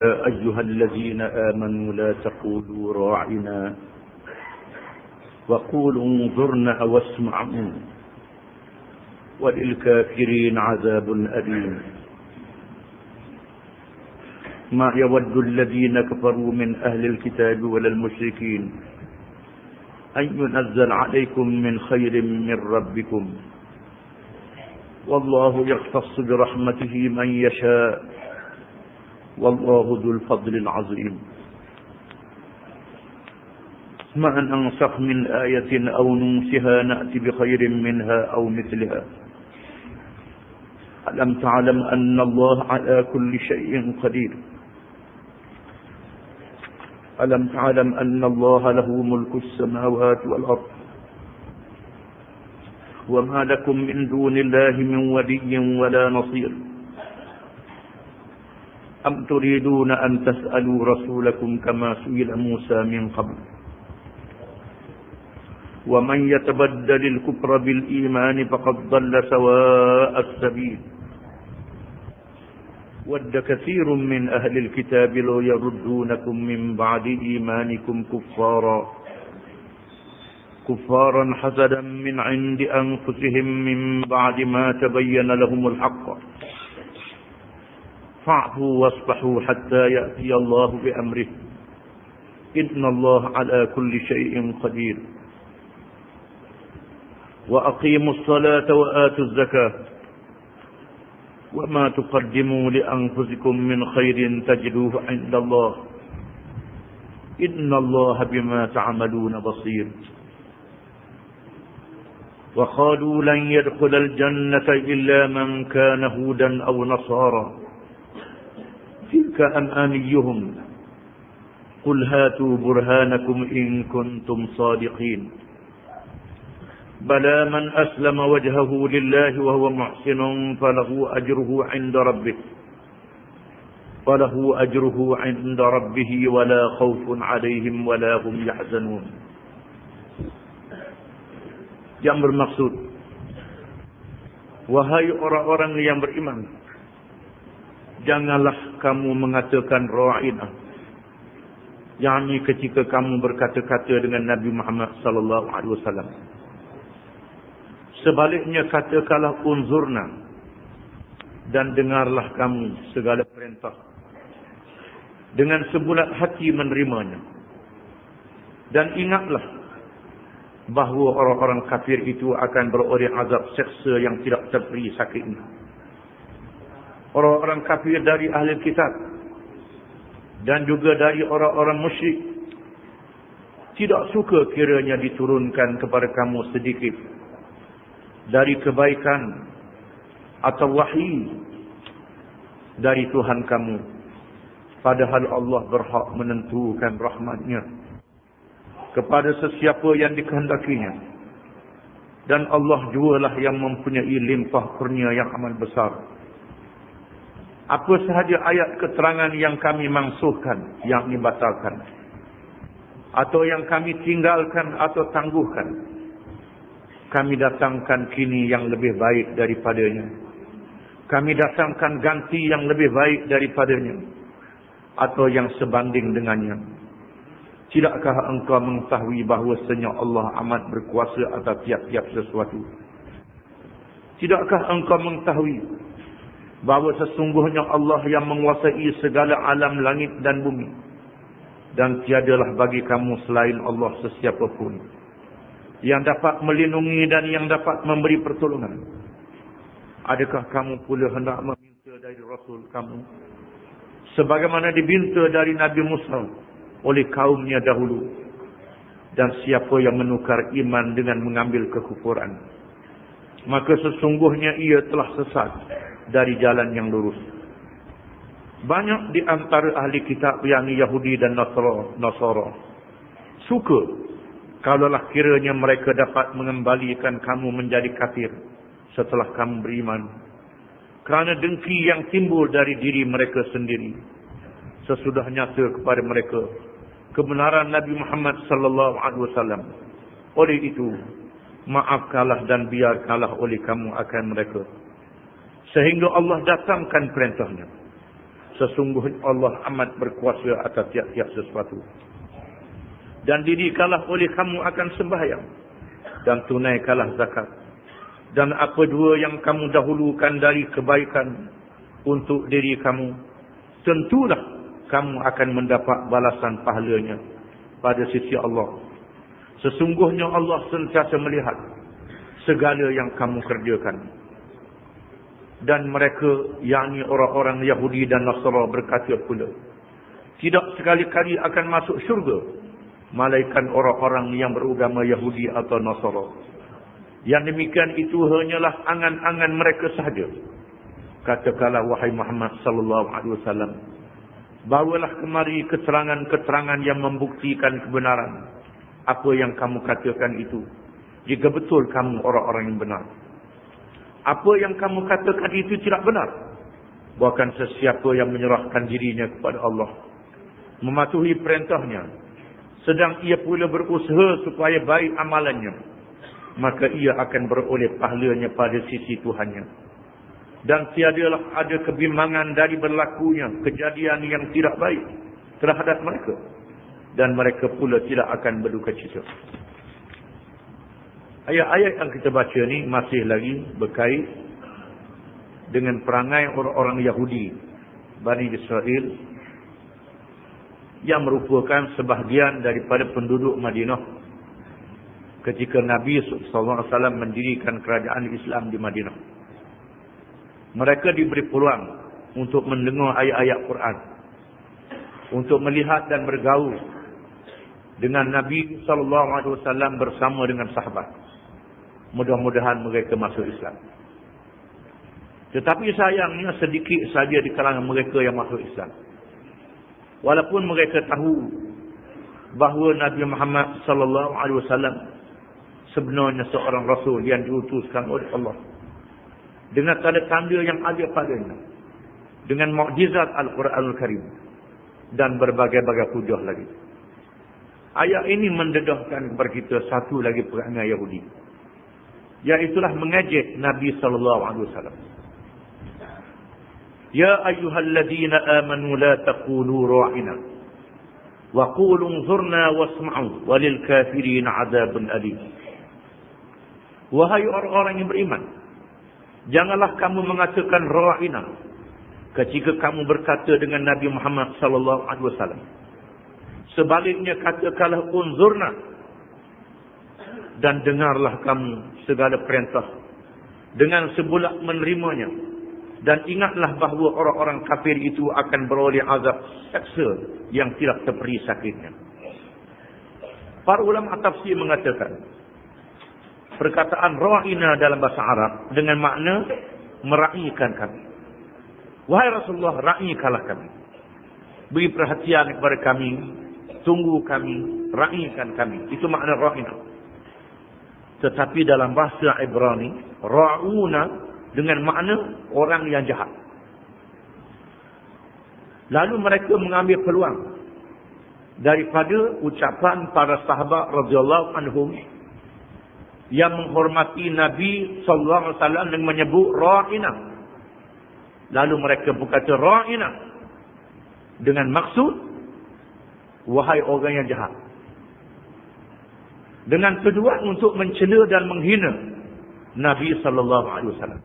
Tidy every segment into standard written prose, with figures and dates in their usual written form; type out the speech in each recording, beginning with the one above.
يا أيها الذين آمنوا لا تقولوا راعنا وقولوا انظرنا واسمعوا وللكافرين عذاب أليم. ما يود الذين كفروا من أهل الكتاب ولا المشركين أن ينزل عليكم من خير من ربكم والله يختص برحمته من يشاء والله ذو الفضل العظيم. ما أن أنسخ من آية أو ننسها نأتي بخير منها أو مثلها. ألم تعلم أن الله على كل شيء قدير. ألم تعلم أن الله له ملك السماوات والأرض وما لكم من دون الله من ولي ولا نصير. أم تريدون أن تسألوا رسولكم كما سئل موسى من قبل ومن يتبدل الكفر بالإيمان فقد ضل سواء السبيل. ود كثير من أهل الكتاب لو يردونكم من بعد إيمانكم كفارا حسدا من عند أنفسهم من بعد ما تبين لهم الحق فاعفوا واصفحوا حتى يأتي الله بأمره إن الله على كل شيء قدير. وأقيموا الصلاة وآتوا الزكاة وما تقدموا لأنفسكم من خير تجدوه عند الله إن الله بما تعملون بصير. وقالوا لن يدخل الجنة إلا من كان هودا أو نصارى تلك أمانيهم قل هاتوا برهانكم إن كنتم صادقين. بلى من أسلم وجهه لله وهو محسن فله أجره عند ربه ولا خوف عليهم ولا هم يحزنون. Yang bermaksud, wahai orang-orang yang beriman, janganlah kamu mengatakan ra'ina, yakni ketika kamu berkata-kata dengan Nabi Muhammad sallallahu alaihi wasallam. Sebaliknya katakanlah unzurna, dan dengarlah kamu segala perintah dengan sebulat hati menerimanya. Dan ingatlah bahawa orang-orang kafir itu akan beroleh azab seksa yang tidak terperi sakitnya. Orang-orang kafir dari ahli kitab dan juga dari orang-orang musyrik tidak suka kiranya diturunkan kepada kamu sedikit dari kebaikan atau wahyu dari Tuhan kamu, padahal Allah berhak menentukan rahmatnya kepada sesiapa yang dikehendakinya, dan Allah jualah yang mempunyai limpah kurnia yang amat besar. Apa sahaja ayat keterangan yang kami mansuhkan, yang dibatalkan, atau yang kami tinggalkan atau tangguhkan, kami datangkan kini yang lebih baik daripadanya. Kami datangkan ganti yang lebih baik daripadanya, atau yang sebanding dengannya. Tidakkah engkau mengetahui bahawasanya Allah amat berkuasa atas tiap-tiap sesuatu? Tidakkah engkau mengetahui bahawa sesungguhnya Allah yang menguasai segala alam langit dan bumi, dan tiadalah bagi kamu selain Allah sesiapa pun yang dapat melindungi dan yang dapat memberi pertolongan? Adakah kamu pula hendak meminta dari Rasul kamu sebagaimana diminta dari Nabi Musa oleh kaumnya dahulu? Dan siapa yang menukar iman dengan mengambil kekufuran, maka sesungguhnya ia telah sesat dari jalan yang lurus. Banyak di antara ahli kitab yang Yahudi dan Nasara suka kalaulah kiranya mereka dapat mengembalikan kamu menjadi kafir setelah kamu beriman, kerana dengki yang timbul dari diri mereka sendiri sesudah nyata kepada mereka kebenaran Nabi Muhammad sallallahu alaihi wasallam. Oleh itu, maafkanlah dan biarkanlah oleh kamu akan mereka, sehingga Allah datangkan perintahnya, Sesungguhnya Allah amat berkuasa atas tiap-tiap sesuatu. Dan didirikanlah oleh kamu akan sembahyang, dan tunaikanlah zakat. Dan apa dua yang kamu dahulukan dari kebaikan untuk diri kamu, tentulah kamu akan mendapat balasan pahalanya pada sisi Allah. Sesungguhnya Allah sentiasa melihat segala yang kamu kerjakan. Dan mereka, yakni orang-orang Yahudi dan Nasara, berkata pula, tidak sekali-kali akan masuk syurga malaikat orang-orang yang beragama Yahudi atau Nasara. Yang demikian itu hanyalah angan-angan mereka sahaja. Katakanlah wahai Muhammad sallallahu alaihi wasallam, bawalah kemari keterangan-keterangan yang membuktikan kebenaran apa yang kamu katakan itu, jika betul kamu orang-orang yang benar. Apa yang kamu katakan itu tidak benar. Bahkan sesiapa yang menyerahkan dirinya kepada Allah, mematuhi perintahnya, sedang ia pula berusaha supaya baik amalannya, maka ia akan beroleh pahalanya pada sisi Tuhannya. Dan tiadalah ada kebimbangan dari berlakunya kejadian yang tidak baik terhadap mereka, dan mereka pula tidak akan berduka cita. Ayat-ayat yang kita baca ni masih lagi berkait dengan perangai orang-orang Yahudi Bani Israel yang merupakan sebahagian daripada penduduk Madinah ketika Nabi SAW mendirikan kerajaan Islam di Madinah. Mereka diberi peluang untuk mendengar ayat-ayat Quran, untuk melihat dan bergaul dengan Nabi SAW bersama dengan sahabat. Mudah-mudahan mereka masuk Islam. Tetapi sayangnya sedikit saja di kalangan mereka yang masuk Islam. Walaupun mereka tahu bahawa Nabi Muhammad sallallahu alaihi wasallam sebenarnya seorang rasul yang diutuskan oleh Allah dengan tanda-tanda yang ada padanya, dengan mukjizat Al-Quranul Karim dan berbagai-bagai hujah lagi. Ayat ini mendedahkan kepada kita satu lagi perangai Yahudi, iaitulah mengejek Nabi sallallahu alaihi wasallam. Ya ayyuhalladzina amanu la taqulu ra'ina wa qulu unzurna wasma'u walil kafirin 'adzabun alim. Wahai orang-orang yang beriman, janganlah kamu mengatakan ra'ina ketika kamu berkata dengan Nabi Muhammad sallallahu alaihi wasallam. Sebaliknya katakanlah unzurna, dan dengarlah kamu segala perintah dengan sebulak menerimanya, dan ingatlah bahawa orang-orang kafir itu akan beroleh azab seksa yang tidak terperi sakitnya. Para ulama tafsir mengatakan perkataan ra'ina dalam bahasa Arab dengan makna meraihkan kami. Wahai Rasulullah, raihkanlah kami, beri perhatian kepada kami, tunggu kami, raihkan kami. Itu makna ra'ina. Tetapi dalam bahasa Ibrani, ra'una dengan makna orang yang jahat. Lalu mereka mengambil peluang daripada ucapan para sahabat radhiyallahu anhum yang menghormati Nabi sallallahu alaihi wasallam dengan menyebut ra'ina. Lalu mereka berkata ra'ina dengan maksud wahai orang yang jahat, dengan tujuan untuk mencela dan menghina Nabi sallallahu alaihi wasallam.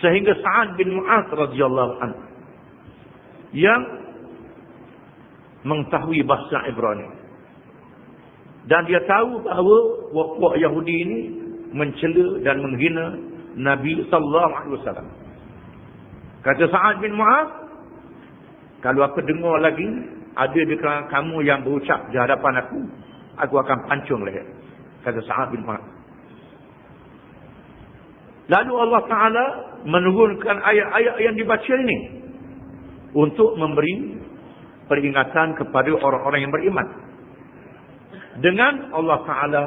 Sehingga Sa'ad bin Mu'adz radhiyallahu anhu yang mengetahui bahasa Ibrani dan dia tahu bahawa puak Yahudi ini mencela dan menghina Nabi sallallahu alaihi wasallam. Kata Sa'ad bin Mu'adz, kalau aku dengar lagi ada di kalangan kamu yang berucap di hadapan aku akan pancung leher. Kata Sa'ad bin Mu'adz. Lalu Allah Ta'ala menurunkan ayat-ayat yang dibaca ini untuk memberi peringatan kepada orang-orang yang beriman. Dengan Allah Ta'ala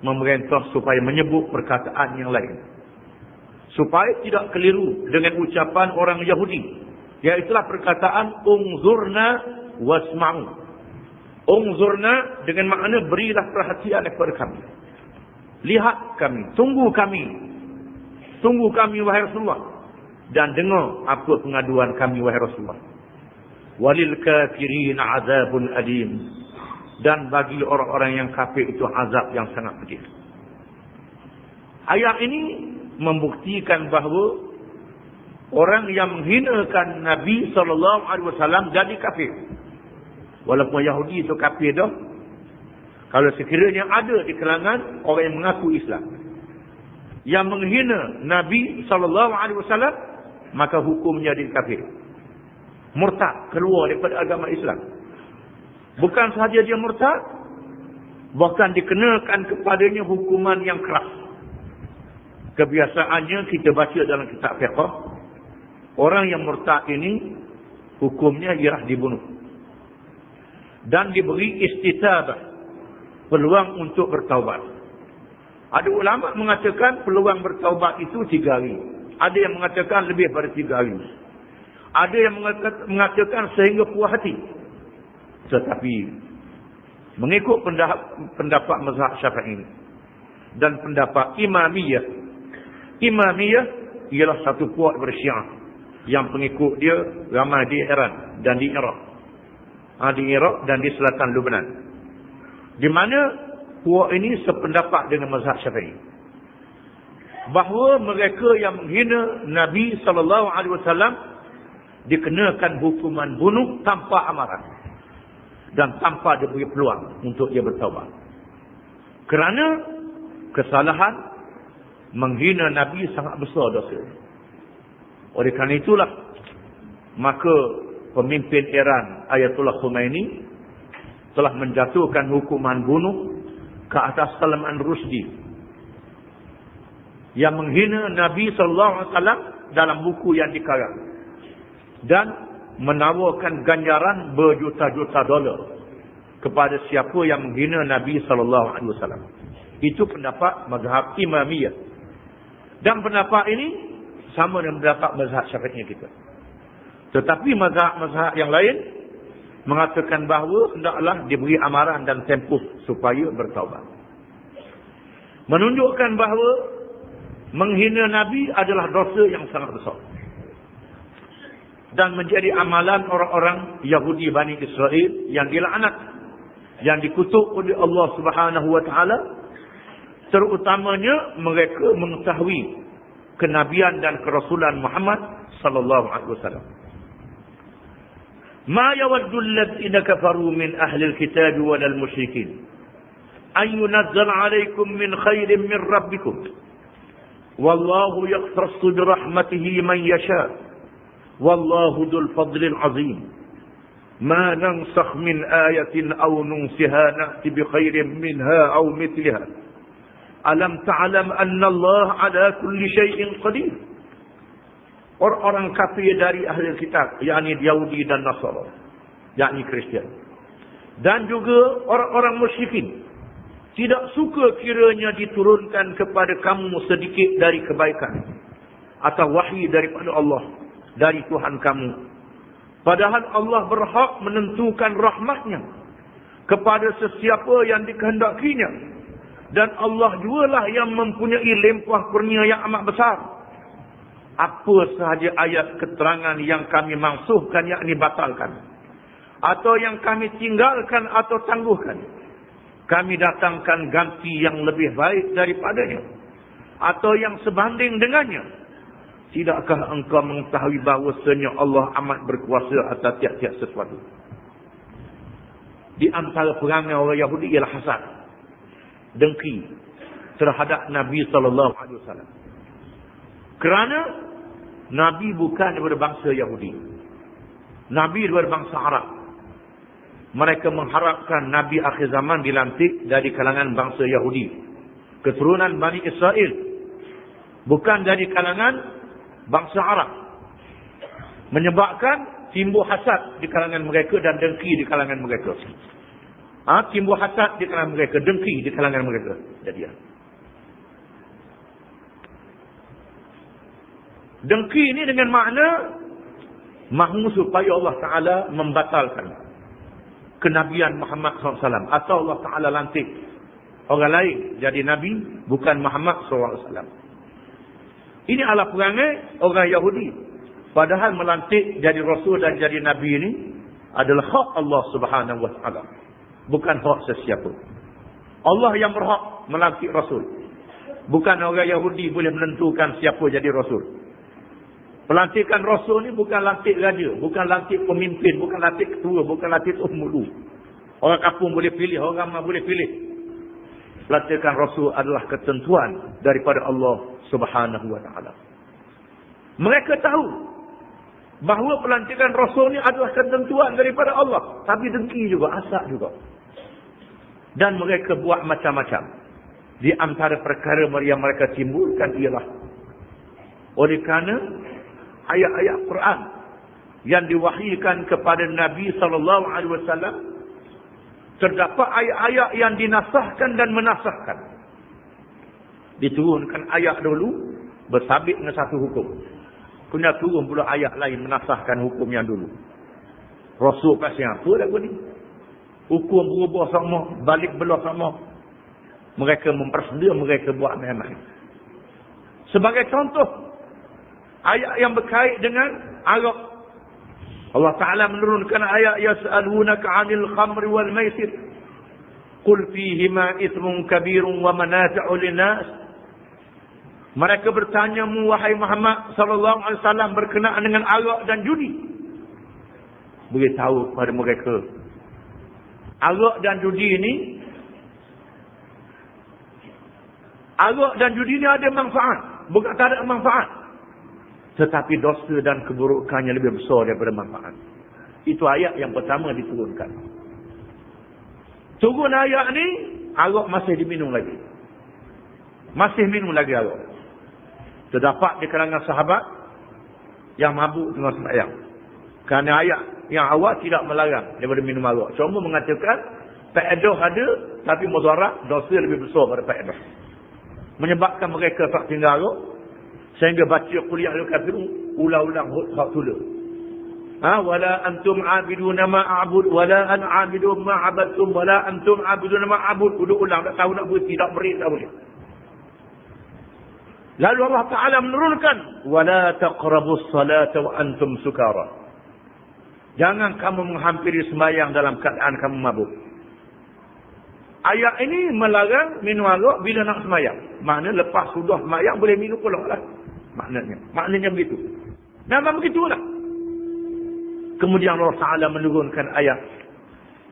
memerintah supaya menyebut perkataan yang lain, supaya tidak keliru dengan ucapan orang Yahudi, iaitulah perkataan unzurna wasma'u. Unzurna dengan makna berilah perhatian kepada kami, lihat kami, tunggu kami wahai Rasulullah. dan dengar apa pengaduan kami wahai Rasulullah. Walil kafirin azabun alim, dan bagi orang-orang yang kafir itu azab yang sangat pedih. Ayat ini membuktikan bahawa orang yang menghinakan Nabi SAW jadi kafir. Walaupun Yahudi itu kafir dah, kalau sekiranya ada di kalangan orang yang mengaku Islam yang menghina Nabi SAW, maka hukumnya jadi kafir. Murtad, keluar daripada agama Islam. Bukan sahaja dia murtad, bahkan dikenakan kepadanya hukuman yang keras. Kebiasaannya kita baca dalam kitab fiqh, orang yang murtad ini hukumnya ialah dibunuh dan diberi istitabah, peluang untuk bertaubat. Ada ulama mengatakan peluang bertaubat itu 3 hari. Ada yang mengatakan lebih daripada 3 hari. Ada yang mengatakan sehingga puas hati. Tetapi mengikut pendapat mazhab Syafi'i dan pendapat Imamiyah, Imamiyah ialah satu puak bersyiah yang pengikut dia ramai di Iran dan di Iraq. Di Iraq dan di selatan Lebanon. Di mana puak ini sependapat dengan mazhab Syafi'i, bahawa mereka yang menghina Nabi SAW dikenakan hukuman bunuh tanpa amaran dan tanpa diberi peluang untuk dia bertaubat. Kerana kesalahan menghina Nabi sangat besar dosa. Oleh kerana itulah maka pemimpin Iran Ayatollah Khomeini telah menjatuhkan hukuman bunuh ke atas Salman Rushdie yang menghina Nabi SAW dalam buku yang dikarang dan menawarkan ganjaran berjuta-juta dolar kepada siapa yang menghina Nabi SAW. Itu pendapat mazhab Imamiyah. Dan pendapat ini sama dengan pendapat mazhab Syafi'i kita. Tetapi mazhab-mazhab yang lain mengatakan bahawa hendaklah diberi amaran dan tempoh supaya bertaubat. Menunjukkan bahawa menghina Nabi adalah dosa yang sangat besar. Dan menjadi amalan orang-orang Yahudi Bani Israel yang dilaknat, yang dikutuk oleh Allah Subhanahu wa taala, terutamanya mereka mengetahui kenabian dan kerasulan Muhammad sallallahu alaihi wasallam. ما يود الذين كفروا من أهل الكتاب ولا المشركين أن ينزل عليكم من خير من ربكم والله يختص برحمته من يشاء والله ذو الفضل العظيم ما ننسخ من آية أو ننسها نأتي بخير منها أو مثلها ألم تعلم أن الله على كل شيء قدير. Orang-orang kafir dari ahli kitab, yakni Yahudi dan Nasara, yakni Kristian, dan juga orang-orang musyrikin, tidak suka kiranya diturunkan kepada kamu sedikit dari kebaikan atau wahyu daripada Allah, dari Tuhan kamu. Padahal Allah berhak menentukan rahmatnya kepada sesiapa yang dikehendakinya, dan Allah jualah yang mempunyai limpah kurnia yang amat besar. Apa sahaja ayat keterangan yang kami mansuhkan, yakni batalkan, atau yang kami tinggalkan atau tangguhkan, kami datangkan ganti yang lebih baik daripadanya, atau yang sebanding dengannya. Tidakkah engkau mengetahui bahawasanya Allah amat berkuasa atas tiap-tiap sesuatu? Di antara perangai orang Yahudi ialah hasad, dengki terhadap Nabi SAW. Kerana Nabi bukan daripada bangsa Yahudi. Nabi daripada bangsa Arab. Mereka mengharapkan Nabi akhir zaman dilantik dari kalangan bangsa Yahudi, keturunan Bani Israel, bukan dari kalangan bangsa Arab. Menyebabkan timbul hasad di kalangan mereka dan dengki di kalangan mereka. Timbul hasad di kalangan mereka, dengki di kalangan mereka. Jadi dengki ini dengan makna mahu supaya Allah Ta'ala membatalkan kenabian Muhammad SAW, atau Allah Ta'ala lantik orang lain jadi Nabi bukan Muhammad SAW. Ini adalah perangai orang Yahudi. Padahal melantik jadi Rasul dan jadi Nabi ini adalah hak Allah Subhanahu Wa Taala. Bukan hak sesiapa. Allah yang berhak melantik Rasul. Bukan orang Yahudi boleh menentukan siapa jadi Rasul. Pelantikan Rasul ni bukan lantik raja. Bukan lantik pemimpin. Bukan lantik ketua. Bukan lantik umulu. Orang kampung boleh pilih. Orang ramai boleh pilih. Pelantikan Rasul adalah ketentuan daripada Allah Subhanahu Wa Taala. Mereka tahu bahawa pelantikan Rasul ni adalah ketentuan daripada Allah. Tapi dengki juga, asak juga. Dan mereka buat macam-macam. Di antara perkara yang mereka timbulkan ialah oleh kerana ayat-ayat Quran yang diwahyukan kepada Nabi SAW, terdapat ayat-ayat yang dinasahkan dan menasahkan. Diturunkan ayat dulu bersabit dengan satu hukum. Kena turun pula ayat lain menasahkan hukum yang dulu. Rasul kasih apa lagu ni? Hukum berubah sama, balik belah sama. Mereka mempersedia, mereka buat main-main. Sebagai contoh, ayat yang berkait dengan Arab. Allah Ta'ala menurunkan ayat yas'alunaka 'anil khamri wal maisir. Qul fihima ithmun kabirun wa manafi'u lin-nas. Mereka bertanya-mu wahai Muhammad sallallahu alaihi wasallam berkenaan dengan arak dan judi. Beritahu kepada mereka, arak dan judi ini ada manfaat, bukan tak ada manfaat. Tetapi dosa dan keburukannya lebih besar daripada manfaat. Itu ayat yang pertama diturunkan. Turun ayat ni, arak masih diminum lagi. Masih minum lagi arak. Terdapat di kalangan sahabat yang mabuk tengah sembahyang. Kerana ayat yang awal tidak melarang daripada minum arak. Cuma mengatakan, faedah ada, tapi mudarat, dosa lebih besar daripada faedah. Menyebabkan mereka tak tinggal arak, sehingga baca kuliah al-kafirun ulang-ulang hak tulah. Wala antum abiduna ma a'bud wala an abidu ma abadtum wala antum abiduna ma a'bud. Ulang tak tahu nak berhenti, tak beri, tak boleh. Lalu Allah Ta'ala menurunkan wala taqrabus salata wa antum sukara. Jangan kamu menghampiri sembahyang dalam keadaan kamu mabuk. Ayat ini melarang minum arak bila nak sembahyang. Maknanya lepas sudah sembahyang boleh minum pula lah. Maknanya begitu. Memang begitulah. Kemudian Allah Ta'ala menurunkan ayat.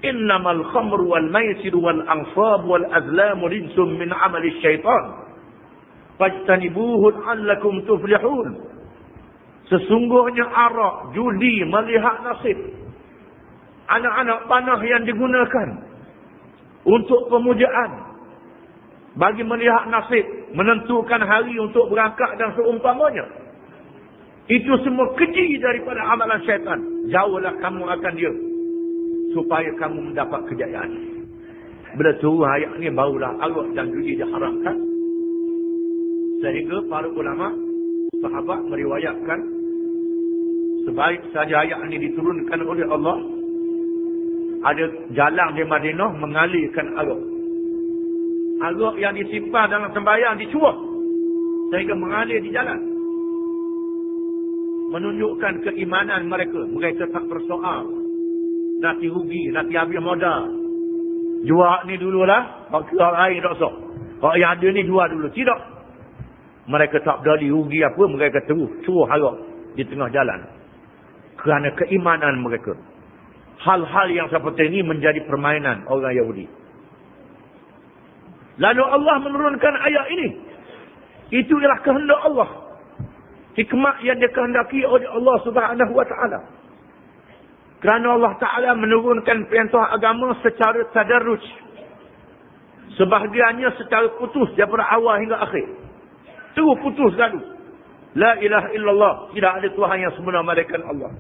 Innamal khamru wal maisiru wal ansab wal azlamu rijsum min amali syaitan. Fajtanibuhu la'allakum tuflihun. Sesungguhnya arak, judi, melihat nasib, anak-anak panah yang digunakan untuk pemujaan, bagi melihat nasib, menentukan hari untuk berangkat dan seumpamanya. Itu semua keji daripada amalan syaitan. Jauhlah kamu akan dia, supaya kamu mendapat kejayaan. Bila turun ayat ni barulah arak dan judi diharamkan. Sehingga para ulama, sahabat meriwayatkan, sebaik saja ayat ini diturunkan oleh Allah, ada jalan di Madinah mengalirkan arak. Arak yang disimpan dalam sembahyang dicuak sehingga mengalir di jalan. Menunjukkan keimanan mereka. Mereka tak bersoal nanti rugi, nanti habis modal. Jual ni dululah, bagi orang lain tak sok. Kalau yang ada ni jual dulu. Tidak. Mereka tak berani rugi apa, mereka terus suruh arak di tengah jalan. Kerana keimanan mereka. Hal-hal yang seperti ini menjadi permainan orang Yahudi. Lalu Allah menurunkan ayat ini. Itu ialah kehendak Allah. Hikmah yang dikehendaki oleh Allah Subhanahu Wa Taala. Kerana Allah Ta'ala menurunkan perintah agama secara tadarruj. Sebahagiannya secara putus daripada awal hingga akhir. Terus putus lalu. La ilaha illallah. Tidak ada Tuhan yang sebenar melainkan Allah.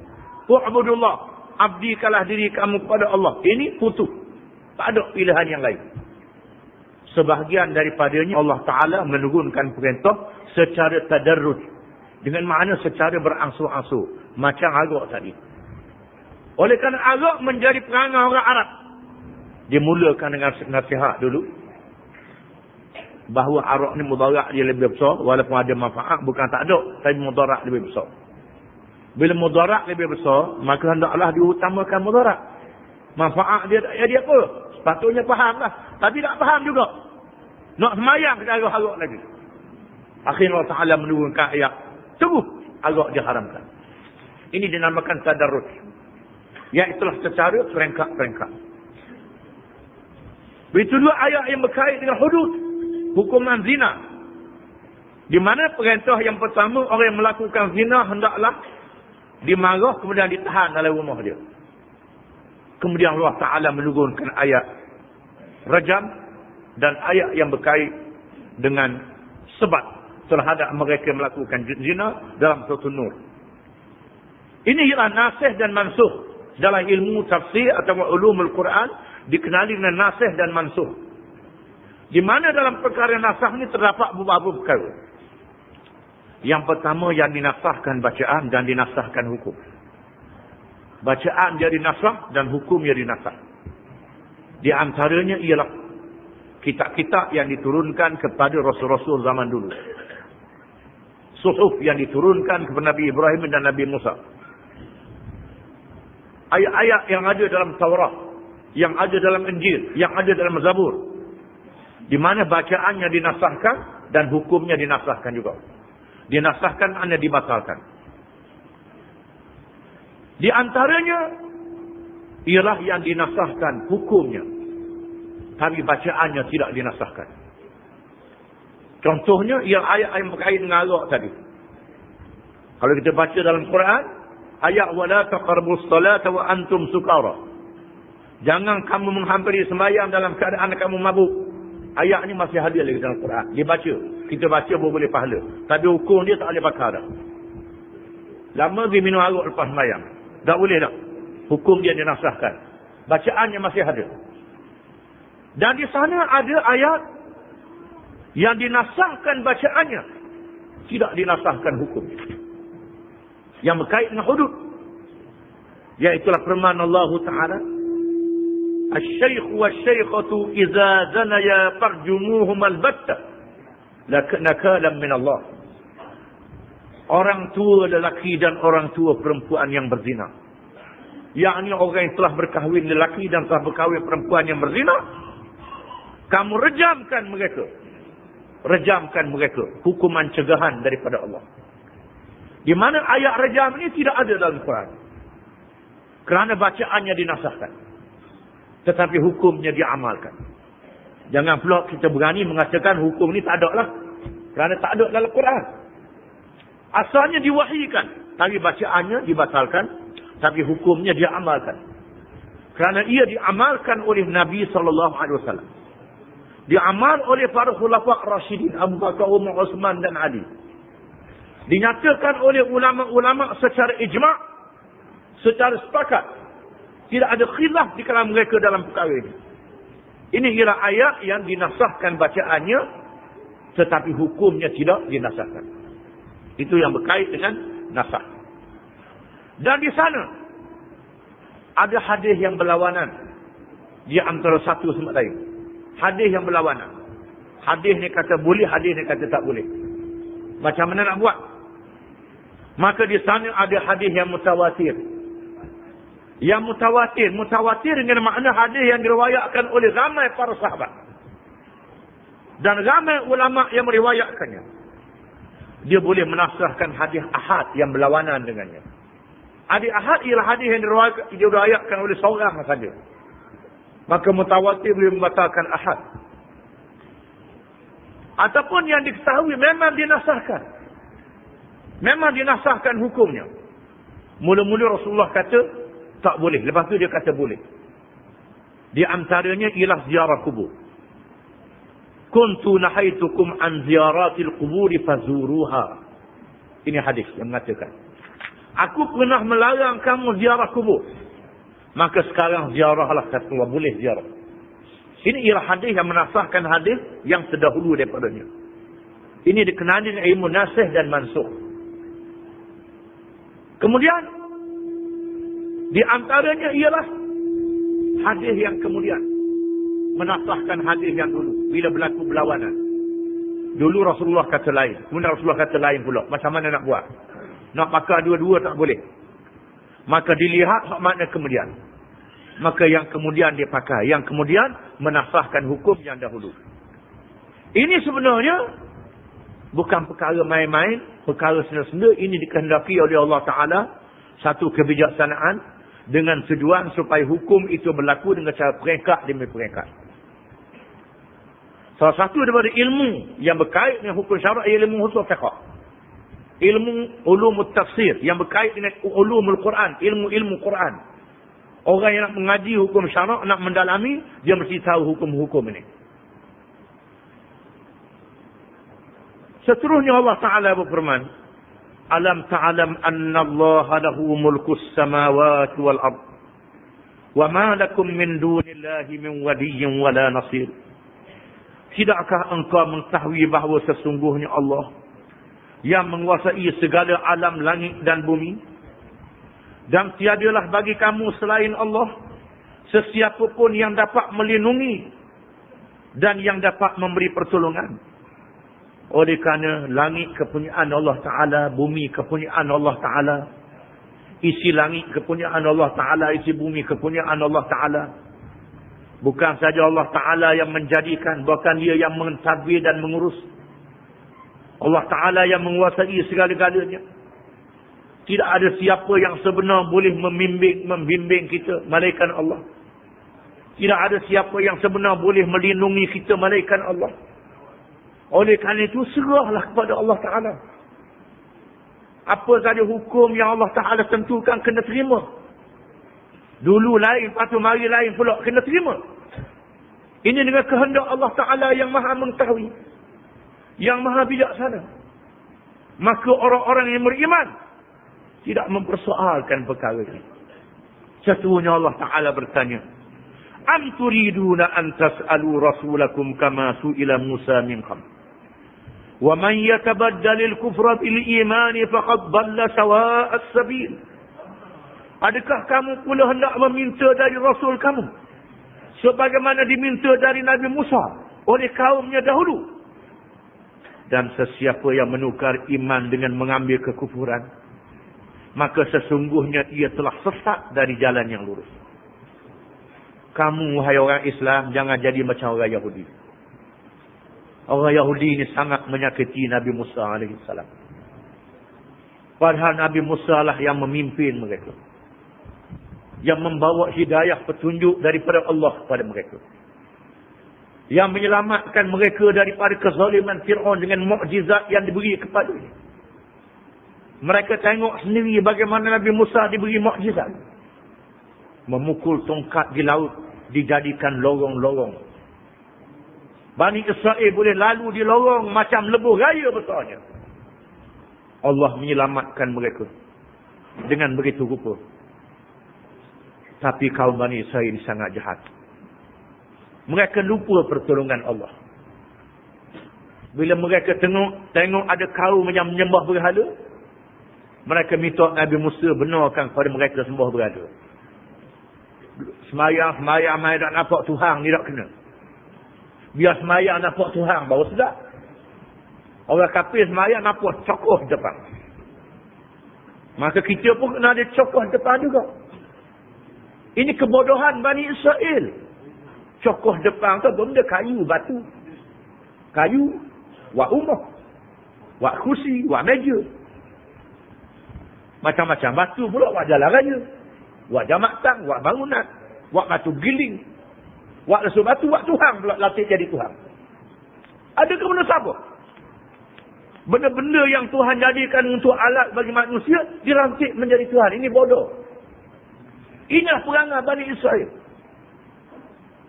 Wa'budullah. Abdikalah diri kamu kepada Allah. Ini putus. Tak ada pilihan yang lain. Sebahagian daripadanya Allah Ta'ala menurunkan perintah secara tadarruj. Dengan makna secara berangsur-angsur. Macam arak tadi. Oleh kerana arak menjadi perangai orang Arab. Dimulakan dengan nasihat dulu. bahawa arak ni mudarat dia lebih besar, walaupun ada manfaat, bukan tak ada, tapi mudarat lebih besar. Bila mudarat lebih besar, maka hendaklah diutamakan mudarat. Manfaat dia tak jadi apa? Sepatutnya faham lah. Tapi tak faham juga. Nak semayang kita arak lagi. Akhirnya Allah Ta'ala menurunkan ayat. Terus arak diharamkan. Ini dinamakan tadarruj. Iaitulah secara perengkak-perengkak. Begitu dua ayat yang berkait dengan hudud. Hukuman zina. Di mana perintah yang pertama, orang yang melakukan zina hendaklah dimarah kemudian ditahan dalam rumah dia. Kemudian Allah Ta'ala menurunkan ayat rajam dan ayat yang berkait dengan sebat terhadap mereka melakukan zina dalam surah Nur. Ini ialah nasikh dan mansukh. Dalam ilmu tafsir atau ulumul Quran dikenali dengan nasikh dan mansukh. Di mana dalam perkara nasikh ini terdapat beberapa perkara. Yang pertama yang dinasahkan bacaan dan dinasahkan hukum. Bacaan jadi nasah dan hukum jadi nasah. Di antaranya ialah kitab-kitab yang diturunkan kepada rasul-rasul zaman dulu. Suhuf yang diturunkan kepada Nabi Ibrahim dan Nabi Musa. Ayat-ayat yang ada dalam Taurat, yang ada dalam Injil, yang ada dalam Zabur. Di mana bacaannya dinasahkan dan hukumnya dinasahkan juga. Dinasahkan maknanya dibatalkan. Di antaranya ialah yang dinasahkan hukumnya, tapi bacaannya tidak dinasahkan. Contohnya ialah ayat yang berkait dengan arak tadi. Kalau kita baca dalam Quran, ayat wala taqrabus salata wa antum sukara. Jangan kamu menghampiri sembahyang dalam keadaan kamu mabuk. Ayat ni masih hadir lagi dalam Quran. Dibaca. Kita baca boleh pahala. Tapi hukum dia tak boleh pakai dah. Lama dia minum arak lepas sembahyang. Tak boleh dah. Hukum dia dinasahkan. Bacaannya masih ada. Dan di sana ada ayat yang dinasahkan bacaannya. Tidak dinasahkan hukum. Yang berkait dengan hudud. Iaitulah firman Allah Ta'ala. Asy-syaikh wasy-syaikhatu idza zanaya farjumuhum al-batta nakalan min Allah. Orang tua lelaki dan orang tua perempuan yang berzina. Yakni orang yang telah berkahwin lelaki dan telah berkahwin perempuan yang berzina, kamu rejamkan mereka. Rejamkan mereka. Hukuman cegahan daripada Allah. Di mana ayat rejam ini tidak ada dalam Quran. Kerana bacaannya dinasahkan. Tetapi hukumnya diamalkan. Jangan pula kita berani mengatakan hukum ini tak ada lah. Kerana tak ada dalam Quran. Asalnya diwahyikan. Tapi bacaannya dibatalkan. Tapi hukumnya diamalkan. Kerana ia diamalkan oleh Nabi SAW. Diamal oleh para khulafa' Rashidin. Abu Bakar, Umar, Osman dan Ali. Dinyatakan oleh ulama-ulama secara ijma'. Secara sepakat. Tidak ada khilaf di kalangan mereka dalam perkara ini. Ini ialah ayat yang dinasahkan bacaannya. Tetapi hukumnya tidak dinasahkan. Itu yang berkait dengan nasah. Dan di sana. Ada hadis yang berlawanan. Di antara satu sama lain. Hadis yang berlawanan. Hadis ni kata boleh, hadis ni kata tak boleh. Macam mana nak buat? Maka di sana ada hadis yang mutawatir. Yang mutawatir. Mutawatir dengan makna hadis yang diriwayatkan oleh ramai para sahabat. Dan ramai ulama yang meriwayatkannya. Dia boleh menasahkan hadis ahad yang berlawanan dengannya. Hadis ahad ialah hadis yang diriwayatkan oleh seorang saja. Maka mutawatir boleh membatalkan ahad. Ataupun yang diketahui memang dinasahkan. Memang dinasahkan hukumnya. Mula-mula Rasulullah kata tak boleh. Lepas tu dia kata boleh. Di antaranya ialah ziarah kubur. Kuntu nahaitukum an ziyaratil quburi fazuruha. Ini hadis yang mengatakan. Aku pernah melarang kamu ziarah kubur. Maka sekarang ziarahlah, kata Allah, boleh ziarah. Ini ialah hadis yang menasahkan hadis yang terdahulu daripadanya. Ini dikenali dengan ilmu nasikh dan mansukh. Kemudian di antaranya ialah hadis yang kemudian menasahkan hadis yang dulu bila berlaku berlawanan. Dulu Rasulullah kata lain. Kemudian Rasulullah kata lain pula. Macam mana nak buat? Nak pakai dua-dua tak boleh. Maka dilihat makna kemudian. Maka yang kemudian dia pakai. Yang kemudian menasahkan hukum yang dahulu. Ini sebenarnya bukan perkara main-main. Perkara senda-senda. Ini dikehendaki oleh Allah Ta'ala. Satu kebijaksanaan. Dengan tujuan supaya hukum itu berlaku dengan cara peringkat demi peringkat. Salah satu daripada ilmu yang berkait dengan hukum syarak ialah ilmu usul fiqh. Ilmu ulumul tafsir yang berkait dengan ulumul Quran, ilmu-ilmu Quran. Orang yang nak mengaji hukum syarak, nak mendalami, dia mesti tahu hukum-hukum ini. Seterusnya Allah Ta'ala berfirman, Alam ta'alam anna Allah lahu mulkus samawati wal ard. Wa ma lakum min dunillahi min waliyyin wala nasir. Tidakkah engkau mengetahui bahawa sesungguhnya Allah yang menguasai segala alam langit dan bumi, dan tiadalah bagi kamu selain Allah sesiapa pun yang dapat melindungi dan yang dapat memberi pertolongan. Oleh kerana langit kepunyaan Allah Ta'ala, bumi kepunyaan Allah Ta'ala, isi langit kepunyaan Allah Ta'ala, isi bumi kepunyaan Allah Ta'ala. Bukan saja Allah Ta'ala yang menjadikan, bahkan dia yang mentadbir dan mengurus. Allah Ta'ala yang menguasai segala-galanya. Tidak ada siapa yang sebenar boleh membimbing kita, malaikat Allah. Tidak ada siapa yang sebenar boleh melindungi kita, malaikat Allah. Oleh kerana itu, serahlah kepada Allah Ta'ala. Apa saja hukum yang Allah Ta'ala tentukan, kena terima. Dulu lain, lepas tu mari lain pula, kena terima. Ini dengan kehendak Allah Ta'ala yang maha mengetahui, yang maha bijaksana. Maka orang-orang yang beriman tidak mempersoalkan perkara ini. Sesungguhnya Allah Ta'ala bertanya, Am turiduna an tas'alu rasulakum kama su'ila Musa min qabl. Wa man yatabaddalil kufra bil iman faqad dhalla sawa'as sabil. Adakah kamu pula hendak meminta dari Rasul kamu sebagaimana diminta dari Nabi Musa oleh kaumnya dahulu? Dan sesiapa yang menukar iman dengan mengambil kekufuran, maka sesungguhnya ia telah sesat dari jalan yang lurus. Kamu, wahai orang Islam, jangan jadi macam orang Yahudi. Orang Yahudi ini sangat menyakiti Nabi Musa AS. Padahal Nabi Musa lah yang memimpin mereka, yang membawa hidayah petunjuk daripada Allah kepada mereka, yang menyelamatkan mereka daripada kezaliman Fir'aun dengan mukjizat yang diberi kepadanya. Mereka tengok sendiri bagaimana Nabi Musa diberi mukjizat. Memukul tongkat di laut, dijadikan lorong-lorong. Bani Israel boleh lalu di lorong macam lebuh raya besarnya. Allah menyelamatkan mereka dengan begitu rupa. Tapi kaum Bani Israel sangat jahat. Mereka lupa pertolongan Allah. Bila mereka tengok ada kaum yang menyembah berhala, mereka minta Nabi Musa benarkan kepada mereka sembah berhala. Semayang tak nampak Tuhan ni tak kena. Biar semayang nampak Tuhan baru sedap. Orang kafir semayang nampak cokoh depan. Maka kita pun kena ada cokoh depan juga. Ini kebodohan Bani Israel. Cokoh depan tu benda kayu, batu. Kayu, wak rumah, wak kursi, wak meja. Macam-macam batu pula wak jalan raya, wak jamatang, wak bangunan, wak batu giling, wak lesu batu, wak Tuhan pula latih jadi Tuhan. Adakah benda siapa? Benda-benda yang Tuhan jadikan untuk alat bagi manusia dilantik menjadi Tuhan. Ini bodoh. Inilah perangai Bani Israel.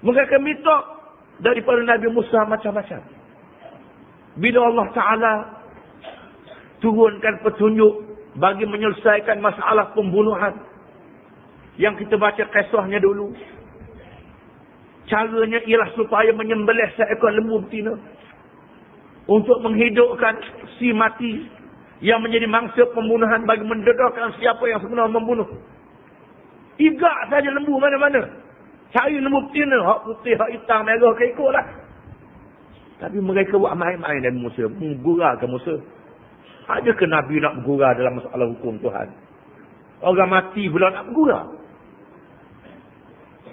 Mereka minta daripada Nabi Musa macam-macam. Bila Allah Ta'ala turunkan petunjuk bagi menyelesaikan masalah pembunuhan yang kita baca kisahnya dulu, caranya ialah supaya menyembelih seekor lembu betina untuk menghidupkan si mati yang menjadi mangsa pembunuhan bagi mendedahkan siapa yang sebenar membunuh. Igak saja lembu mana-mana. Cari lembu betina, hak putih, hak hitam, merah, ikutlah. Tapi mereka buat main-main Nabi Musa. Menggurau ke Musa. Adakah Nabi nak bergurau dalam masalah hukum Tuhan? Orang mati pula nak bergurau.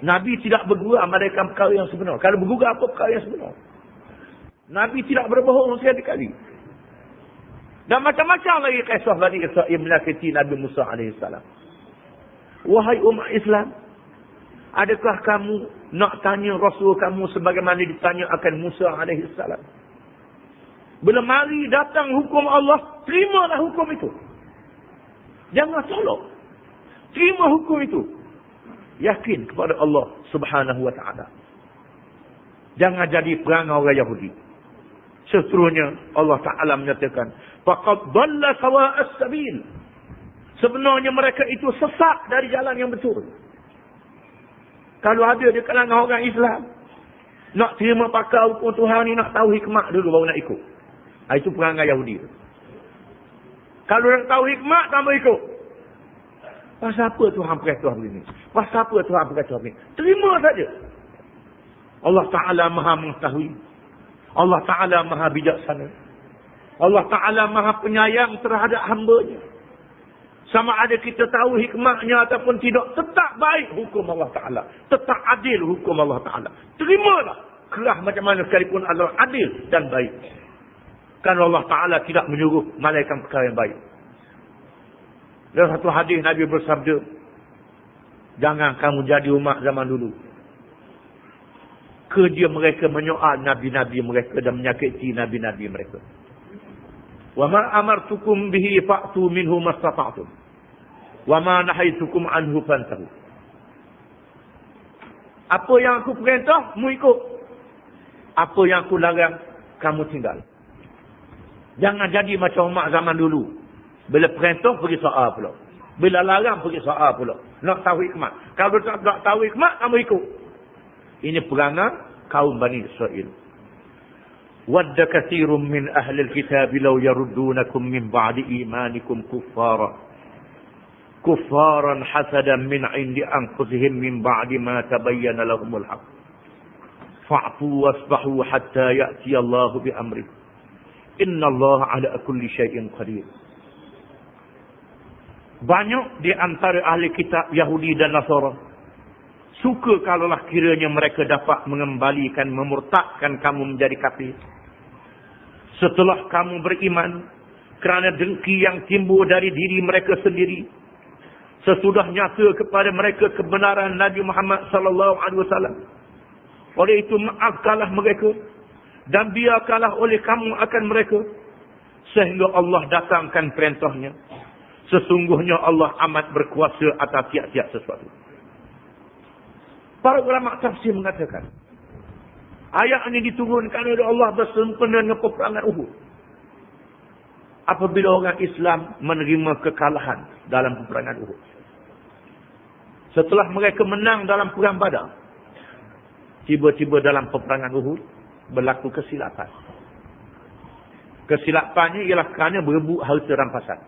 Nabi tidak bergurau mereka perkara yang sebenar. Kalau bergurau apa perkara yang sebenar? Nabi tidak berbohong sekali-kali. Dan macam-macam lagi kisah Bani Israel melakiti Nabi Musa AS. Wahai umat Islam, adakah kamu nak tanya Rasul kamu sebagaimana ditanya akan Musa AS? Bila mari datang hukum Allah, terimalah hukum itu. Jangan tolak. Terima hukum itu. Yakin kepada Allah Subhanahu wa ta'ala. Jangan jadi perangai orang Yahudi. Seterusnya Allah Ta'ala menyatakan, faqad dhalla sawa'as sabil. Sebenarnya mereka itu sesat dari jalan yang betul. Kalau ada di kalangan orang Islam, nak terima pakai hukum Tuhan ni, nak tahu hikmah dulu baru nak ikut. Itu perangai Yahudi. Kalau nak tahu hikmah, tak mau ikut. Pasal apa Tuhan perintah begini? Pasal apa Tuhan perintah begini? Terima saja. Allah Ta'ala maha mengetahui. Allah Ta'ala maha bijaksana. Allah Ta'ala maha penyayang terhadap hamba-Nya. Sama ada kita tahu hikmahnya ataupun tidak, tetap baik hukum Allah Ta'ala. Tetap adil hukum Allah Ta'ala. Terimalah. Kerah macam mana sekalipun Allah adil dan baik. Kerana Allah Ta'ala tidak menyuruh malaikat perkara yang baik. Dalam satu hadis Nabi bersabda, jangan kamu jadi umat zaman dulu. Kerja mereka menyoal nabi-nabi mereka dan menyakiti nabi-nabi mereka. Wa ma amartukum bihi fa'tu minhu mastata'tum. Wa ma nahaitukum anhu fantahu. Apa yang aku perintah, mu ikut. Apa yang aku larang, kamu tinggal. Jangan jadi macam umat zaman dulu. Bila perintah, pergi soal pula. Bila larang, pergi soal pula. Nak tahu hikmah. Kalau tak tahu hikmah, kamu ikut. Ini perangai kaum Bani Israel. Wadda kathirun min ahli al-kitab law yaruddunakum min ba'di imanikum kuffaran hasadan min 'indi anfusihim min ba'di ma tabayyana lahumul haqq. Fa'fu wasbahu hatta ya'ti Allahu bi amrih. Inna Allah 'ala kulli syai'in qadir. Banyak di antara ahli kitab Yahudi dan Nasara suka kalaulah kiranya mereka dapat mengembalikan, memurtadkan kamu menjadi kafir. Setelah kamu beriman, kerana dengki yang timbul dari diri mereka sendiri. Sesudah nyata kepada mereka kebenaran Nabi Muhammad SAW. Oleh itu maafkanlah mereka dan biarkanlah oleh kamu akan mereka. Sehingga Allah datangkan perintahnya. Sesungguhnya Allah amat berkuasa atas tiap-tiap sesuatu. Para ulama tafsir mengatakan, ayat ini diturunkan oleh Allah bersempena dengan peperangan Uhud. Apabila orang Islam menerima kekalahan dalam peperangan Uhud. Setelah mereka menang dalam perang Badar, tiba-tiba dalam peperangan Uhud berlaku kesilapan. Kesilapannya ialah kerana berebut harta rampasan.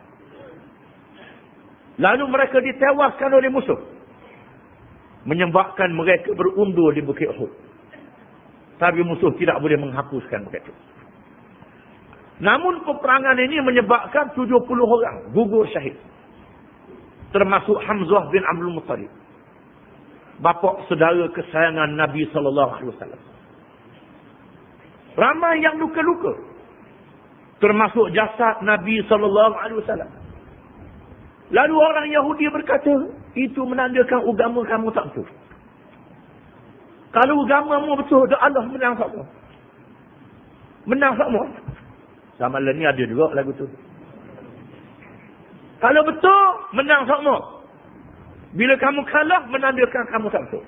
Lalu mereka ditewaskan oleh musuh. Menyebabkan mereka berundur di Bukit Uhud. Tapi musuh tidak boleh menghapuskan mereka. Namun peperangan ini menyebabkan 70 orang gugur syahid. Termasuk Hamzah bin Abdul Muttalib. Bapa saudara kesayangan Nabi SAW. Ramai yang luka-luka. Termasuk jasad Nabi SAW. Lalu orang Yahudi berkata, itu menandakan agama kamu tak betul. Kalau agamamu betul, Allah menang semua. Menang semua. Sama lah ni ada juga lagu tu. Kalau betul, menang semua. Bila kamu kalah, menandakan kamu tak betul.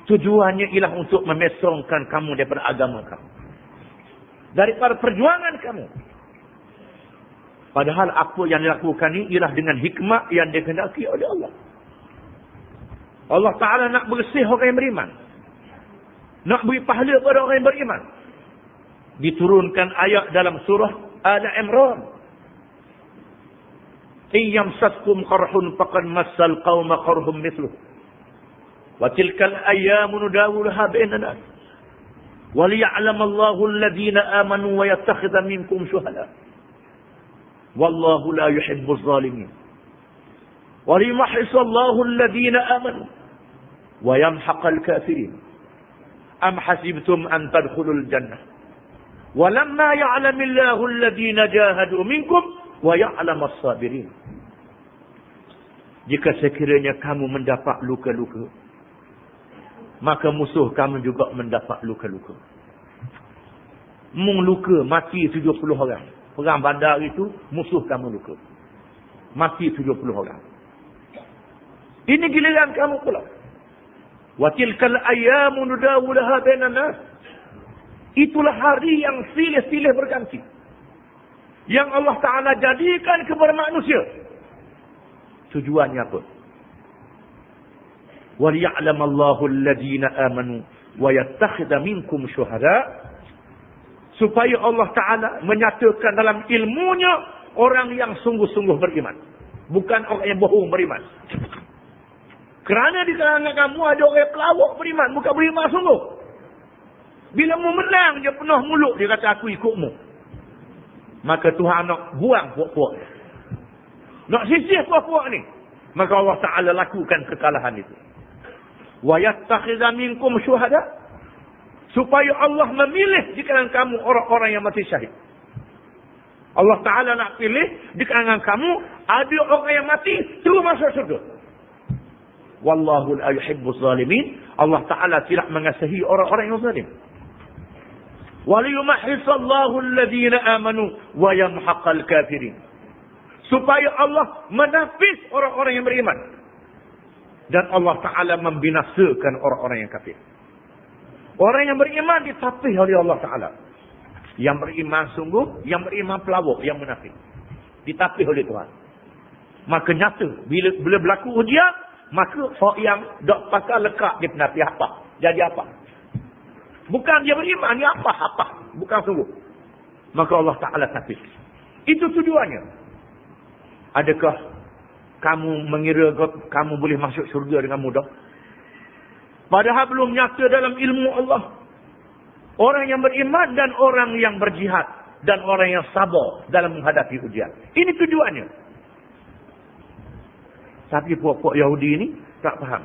Tujuannya ialah untuk memesongkan kamu daripada agama kamu. Daripada perjuangan kamu. Padahal apa yang dilakukan ini ialah dengan hikmah yang dikehendaki oleh Allah. Allah Ta'ala nak bersih orang yang beriman. Nak beri pahala pada orang yang beriman. Diturunkan ayat dalam surah Al-Imran. Iyamsaskum qarhun faqad massal qawma qarhum mithluh. Wa tilkal ayyamu nudawilha bainan nas. Waliya'lamallahu alladhina amanu wa yattakhidha minkum syuhada. Wallahu la yuhibbuz zalimin. Waliyumahhisallahu alladhina amanu wa yamhaqal kafirin. Am hasibtum an tadkhulul jannah walamma ya'lamillahu alladhina jahadu minkum wa ya'lamas sabirin. Jika sekiranya kamu mendapat luka-luka, maka musuh kamu juga mendapat luka-luka. Mung luka, mati 70 orang. Perang Badar itu, musuh kamu luka. Mati 70 orang. Ini giliran kamu pula. Wa tilkal ayyamu nudawulaha bainan nas. Itulah hari yang silih-silih berganti. Yang Allah Ta'ala jadikan kepada manusia. Tujuannya apa? وَلِيَعْلَمَ الَّذِينَ آمَنُوا وَيَتَّخِذَ مِنْكُمْ شُهَدَاءَ. Supaya Allah Ta'ala menyatakan dalam ilmunya orang yang sungguh-sungguh beriman. Bukan orang yang bohong beriman. Kerana di kalangan kamu ada orang pelawak beriman. Bukan beriman sungguh. Bila mu menang, dia penuh mulut. Dia kata, aku ikutmu. Maka Tuhan nak buang puak-puak. Nak sisih puak-puak ni. Maka Allah Ta'ala lakukan kekalahan itu. وَيَتَّخِذَ مِنْكُمْ شُهَدَاءَ. Supaya Allah memilih di kalangan kamu orang-orang yang mati syahid. Allah Ta'ala nak pilih di kalangan kamu ada orang yang mati terus masuk surga. Wallahu la yuhibbuz zalimin. Allah Ta'ala tidak mengasihi orang-orang yang zalim. وَلِيُمَحِّصَ الَّذِينَ آمَنُوا وَيَمْحَقَ الْكَافِرِينَ. Supaya Allah menafis orang-orang yang beriman. Dan Allah Ta'ala membinasakan orang-orang yang kafir. Orang yang beriman ditapis oleh Allah Ta'ala. Yang beriman sungguh, yang beriman pelawak, yang munafik. Ditapis oleh Tuhan. Maka nyata, bila berlaku ujian, maka orang yang tak pakai lekat dia penafis apa? Jadi apa? Bukan dia beriman, dia apa-apa. Bukan sungguh. Maka Allah Ta'ala tapis. Itu tujuannya. Adakah kamu mengira kamu boleh masuk syurga dengan mudah? Padahal belum nyata dalam ilmu Allah. Orang yang beriman dan orang yang berjihad. Dan orang yang sabar dalam menghadapi ujian. Ini tujuannya. Tapi puak-puak Yahudi ini tak faham.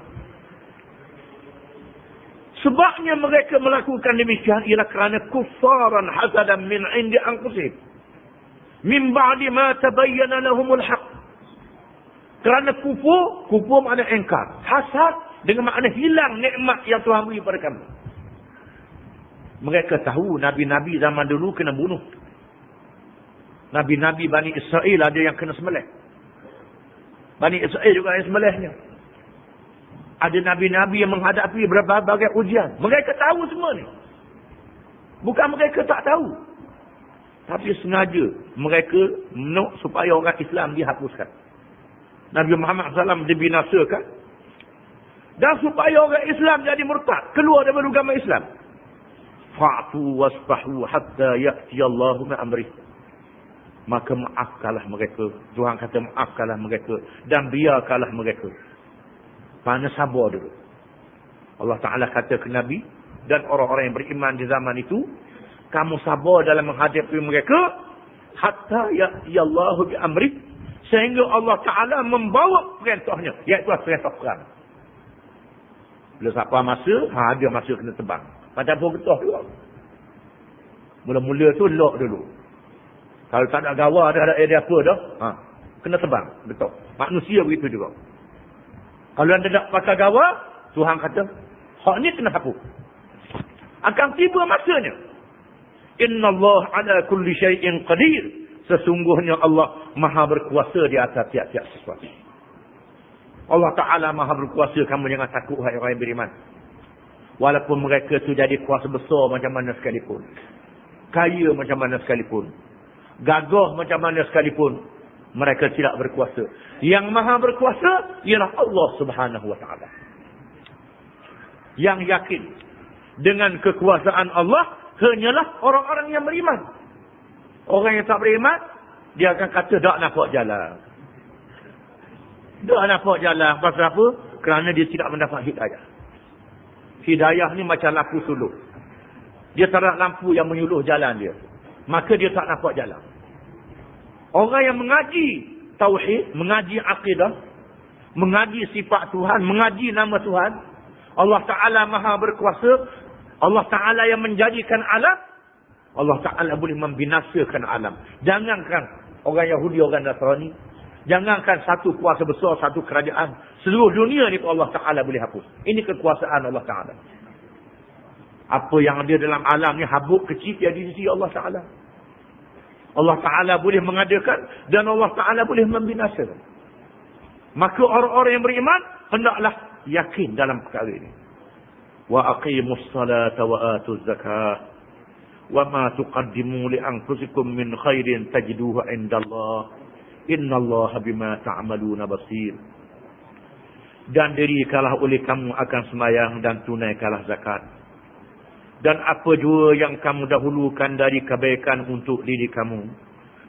Sebabnya mereka melakukan demikian ialah kerana kuffaran hasadan min indi anfusihim. Min ba'di ma tabayyana lahumul haqq. Kerana kufur makna engkar. Hasad dengan makna hilang nikmat yang Tuhan beri pada kamu. Mereka tahu Nabi-Nabi zaman dulu kena bunuh. Nabi-Nabi Bani Israel ada yang kena sembelih. Bani Israel juga yang sembelihnya. Ada Nabi-Nabi yang menghadapi berbagai ujian. Mereka tahu semua ni. Bukan mereka tak tahu. Tapi sengaja mereka menolak supaya orang Islam dihapuskan. Nabi Muhammad SAW dibinasakan. Dan supaya orang Islam jadi murtad. Keluar daripada agama Islam. Fa'fu wasfahu hatta ya'tiyallahu ma'amrih. Maka maafkanlah mereka. Tuhan kata maafkanlah mereka. Dan biarkanlah mereka. Kerana sabar dulu. Allah Ta'ala kata ke Nabi. Dan orang-orang yang beriman di zaman itu. Kamu sabar dalam menghadapi mereka. Hatta ya'tiyallahu bi'amrih. Sehingga Allah Ta'ala membawa perintahnya. Iaitu perintah perang. Bila sampai masa, dia masa kena tebang. Macam pun getah juga. Mula-mula tu lock dulu. Kalau tak ada gawa, ada apa dah. Kena tebang. Betul. Manusia begitu juga. Kalau anda tak pakai gawa, Tuhan kata, hak ni kena hapus. Akan tiba masanya. Inna Allah ala kulli syai'in qadir. Sesungguhnya Allah maha berkuasa di atas tiap-tiap sesuatu. Allah Ta'ala maha berkuasa. Kamu jangan takut hai orang yang beriman. Walaupun mereka tu jadi kuasa besar macam mana sekalipun. Kaya macam mana sekalipun. Gagah macam mana sekalipun. Mereka tidak berkuasa. Yang maha berkuasa ialah Allah Subhanahu Wa Ta'ala. Yang yakin dengan kekuasaan Allah hanyalah orang-orang yang beriman. Orang yang tak beriman, dia akan kata tak nampak jalan. Tak nampak jalan. Pasal apa? Kerana dia tidak mendapat hidayah. Hidayah ni macam lampu suluk. Dia tak ada lampu yang menyuluh jalan dia. Maka dia tak nampak jalan. Orang yang mengaji tauhid, mengaji akidah, mengaji sifat Tuhan, mengaji nama Tuhan, Allah Ta'ala maha berkuasa, Allah Ta'ala yang menjadikan alam, Allah Ta'ala boleh membinasakan alam. Jangankan orang Yahudi, orang Nasrani, jangankan satu kuasa besar, satu kerajaan, seluruh dunia ni Allah Ta'ala boleh hapus. Ini kekuasaan Allah Ta'ala. Apa yang ada dalam alam ni, habuk kecil, dia di sisi Allah Ta'ala. Allah Ta'ala boleh mengadakan dan Allah Ta'ala boleh membinasakan. Maka orang-orang yang beriman hendaklah yakin dalam perkara ini. Wa aqimus salata wa atuz zakah wa ma tuqaddimu li anfusikum min khairin tajiduhu indallah innallaha bima ta'maluna basir. Dan dirikanlah oleh kamu akan sembahyang dan tunaikanlah zakat. Dan apa jua yang kamu dahulukan dari kebaikan untuk diri kamu,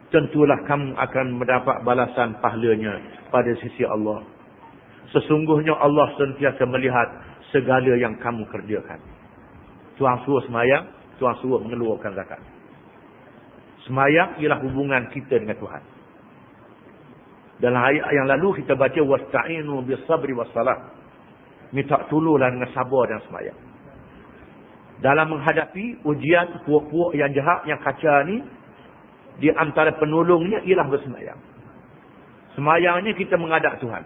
tentulah kamu akan mendapat balasan pahalanya pada sisi Allah. Sesungguhnya Allah sentiasa melihat segala yang kamu kerjakan. Tuhan suruh sembahyang, Tuhan suruh mengeluarkan zakat. Sembahyang ialah hubungan kita dengan Tuhan. Dalam ayat yang lalu kita baca wasta'inu bis-sabri was-salah. Minta tolonglah dengan sabar dan sembahyang. Dalam menghadapi ujian puak-puak yang jahat, yang kacau ni, di antara penolongnya ialah bersembahyang. Sembahyangnya kita menghadap Tuhan.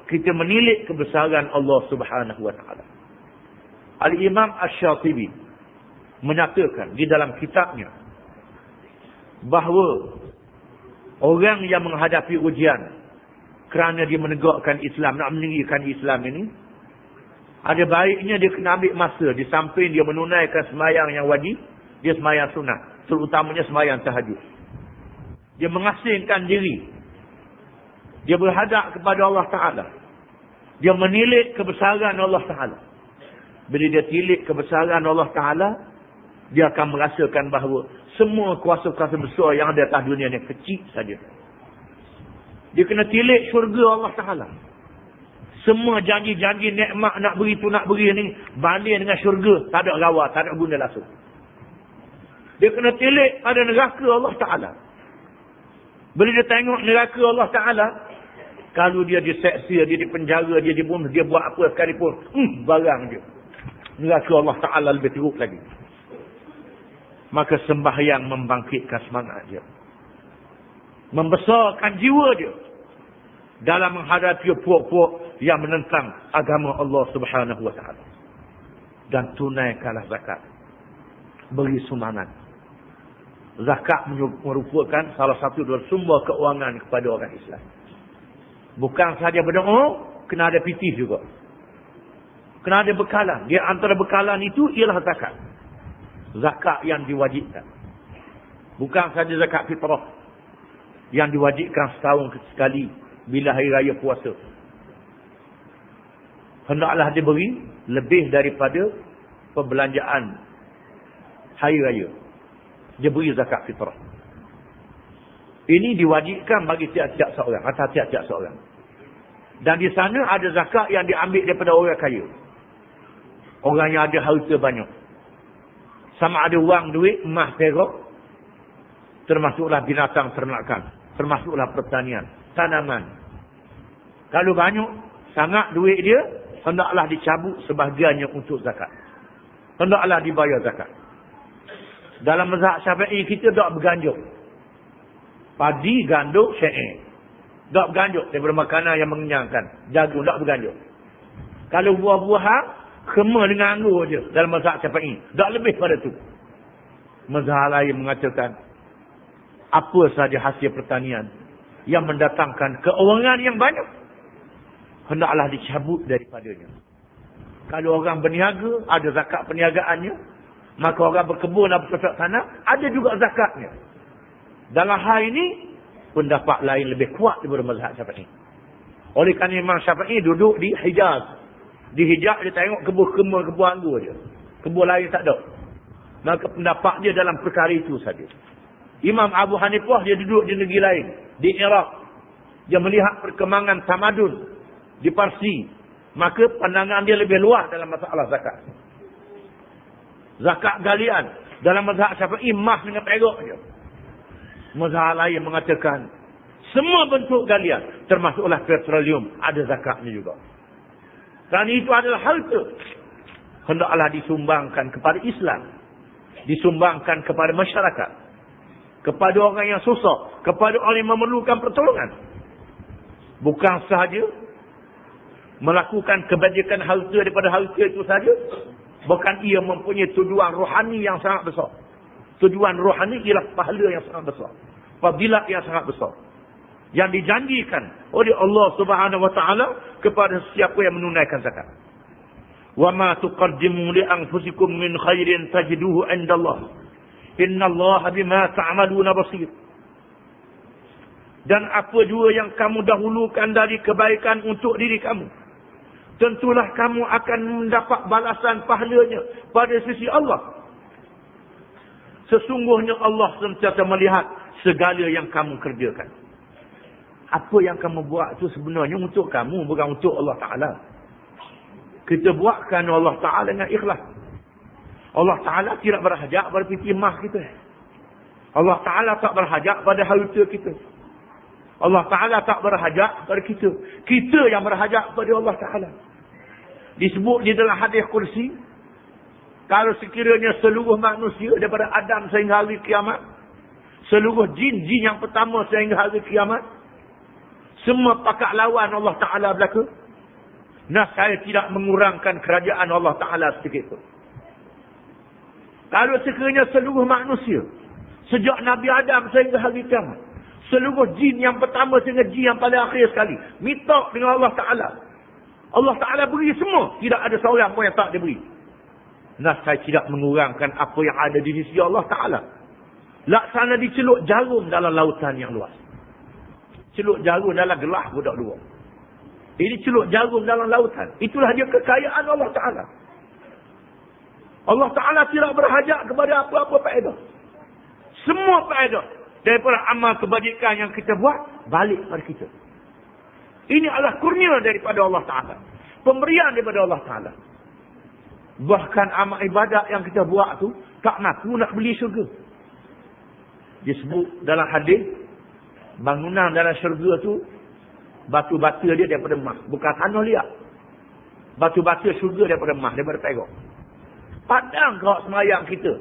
Kita menilik kebesaran Allah Subhanahu wa taala. Al-Imam Asy-Syatibi menyatakan di dalam kitabnya bahawa orang yang menghadapi ujian kerana dia menegakkan Islam, nak meninggikan Islam ini, ada baiknya dia kena ambil masa di samping dia menunaikan sembahyang yang wajib, dia sembahyang sunat, terutamanya sembahyang tahajud. Dia mengasingkan diri. Dia berhadap kepada Allah Ta'ala. Dia menilik kebesaran Allah Ta'ala. Bila dia tilik kebesaran Allah Ta'ala, dia akan merasakan bahawa semua kuasa-kuasa besar yang ada atas dunia ni kecil saja. Dia kena tilik syurga Allah Ta'ala. Semua janji-janji nikmat nak beri tu nak beri ni, banding dengan syurga, tak ada rawa, tak ada guna langsung. Dia kena tilik pada neraka Allah Ta'ala. Bila dia tengok neraka Allah Ta'ala, kalau dia diseksa, dia dipenjara, dia dibunuh, dia buat apa sekalipun, barang dia. Neraka Allah Ta'ala lebih teruk lagi. Maka sembahyang membangkitkan semangat dia. Membesarkan jiwa dia. Dalam menghadapi puak-puak yang menentang agama Allah Subhanahu wa taala. Dan tunaikanlah zakat. Beri sumbangan. Zakat merupakan salah satu dari sumber keuangan kepada orang Islam. Bukan sahaja berdoa, kena ada pitih juga. Kena ada bekalan. Di antara bekalan itu ialah zakat. Zakat yang diwajibkan. Bukan sahaja zakat fitrah yang diwajibkan setahun sekali bila hari raya puasa. Hendaklah diberi lebih daripada perbelanjaan hari raya. Dia beri zakat fitrah. Ini diwajibkan bagi tiap-tiap seorang, atas tiap-tiap seorang. Dan di sana ada zakat yang diambil daripada orang kaya. Orang yang ada harta banyak. Sama ada wang, duit, emas, perak, termasuklah binatang ternakan, termasuklah pertanian, tanaman. Kalau banyak sangat duit dia, hendaklah dicabut sebahagiannya untuk zakat. Hendaklah dibayar zakat. Dalam mazhab Syafi'i kita tak berganjuk. Padi, gandum, syair. Tak berganjuk daripada makanan yang mengenyangkan. Jagung tak berganjuk. Kalau buah-buahan, khemah dengan anggur je dalam mazhab Syafi'i. Tak lebih pada tu. Mazhab lain mengatakan apa sahaja hasil pertanian yang mendatangkan keuangan yang banyak, hendaklah dicabut daripadanya. Kalau orang berniaga, ada zakat perniagaannya. Maka orang berkebun dan bercocok tanam, ada juga zakatnya. Dalam hal ini, pendapat lain lebih kuat daripada mazhab Syafi'i. Oleh kerana Imam Syafi'i duduk di Hijaz. Di Hijaz dia tengok kebun anggur dia. Kebun lain tak ada. Maka pendapat dia dalam perkara itu saja. Imam Abu Hanifah dia duduk di negeri lain. Di Iraq. Dia melihat perkembangan tamadun di Parsi. Maka pandangan dia lebih luas dalam masalah zakat. Zakat galian. Dalam mazhab Syafi'i, emas dengan perak je. Mazhab lain mengatakan, semua bentuk galian, termasuklah petroleum, ada zakatnya juga. Dan itu adalah harta. Hendaklah disumbangkan kepada Islam. Disumbangkan kepada masyarakat. Kepada orang yang susah. Kepada orang yang memerlukan pertolongan. Bukan sahaja melakukan kebajikan harta daripada harta itu saja. Bahkan ia mempunyai tujuan rohani yang sangat besar. Tujuan rohani ialah pahala yang sangat besar. Fadilat yang sangat besar. Yang dijanjikan oleh Allah Subhanahu Wa Taala kepada siapa yang menunaikan zakat. Wa ma tuqaddimu li anfusikum min khairin tajiduhu 'inda Allah. Innallaha bima ta'maluna basir. Dan apa jua yang kamu dahulukan dari kebaikan untuk diri kamu, tentulah kamu akan mendapat balasan pahalanya pada sisi Allah. Sesungguhnya Allah sentiasa melihat segala yang kamu kerjakan. Apa yang kamu buat itu sebenarnya untuk kamu, bukan untuk Allah Ta'ala. Kita buat kerana Allah Ta'ala dengan ikhlas. Allah Ta'ala tidak berhajat pada piti emas kita. Allah Ta'ala tak berhajat pada harta kita. Allah Ta'ala tak berhajat pada kita. Kita yang berhajat pada Allah Ta'ala. Disebut di dalam hadis kursi, kalau sekiranya seluruh manusia daripada Adam sehingga hari kiamat, seluruh jin-jin yang pertama sehingga hari kiamat, semua pakat lawan Allah Ta'ala belaka, nah saya tidak mengurangkan kerajaan Allah Ta'ala sedikit pun. Kalau sekiranya seluruh manusia sejak Nabi Adam sehingga hari kiamat, seluruh jin yang pertama sehingga jin yang paling akhir sekali minta dengan Allah Ta'ala, Allah Ta'ala beri semua, tidak ada seorang pun yang tak diberi. Nah saya tidak mengurangkan apa yang ada di sisi Allah Ta'ala. Laksana diceluk jarum dalam lautan yang luas. Celuk jarum dalam gelah budak dua. Ini celuk jarum dalam lautan. Itulah dia kekayaan Allah Ta'ala. Allah Ta'ala tidak berhajat kepada apa-apa faedah. Semua faedah daripada amal kebajikan yang kita buat, balik kepada kita. Ini adalah kurnia daripada Allah Ta'ala. Pemberian daripada Allah Ta'ala. Bahkan amal ibadat yang kita buat tu tak mampu nak beli syurga. Disebut dalam hadis, bangunan dalam syurga tu, batu-batu dia daripada emas. Bukan tanah liat. Batu-batu syurga daripada emas, daripada perak. Padang kau semayang kita.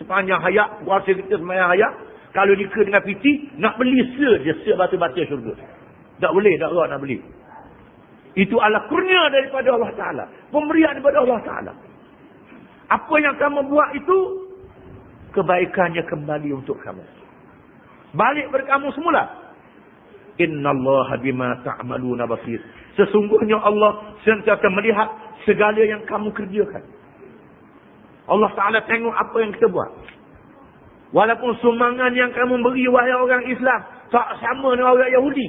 Sepanjang hayat, puasa kita semayang hayat, kalau dikira dengan piti, nak beli dia batu-batu syurga. Tak boleh, tak boleh nak beli. Itu adalah kurnia daripada Allah Ta'ala. Pemberian daripada Allah Ta'ala. Apa yang kamu buat itu, kebaikannya kembali untuk kamu. Balik kepada kamu semula. Innallaha bima ta'maluna basir. Sesungguhnya Allah sentiasa melihat segala yang kamu kerjakan. Allah Ta'ala tengok apa yang kita buat. Walaupun sumbangan yang kamu beri wahai orang Islam tak sama dengan orang Yahudi.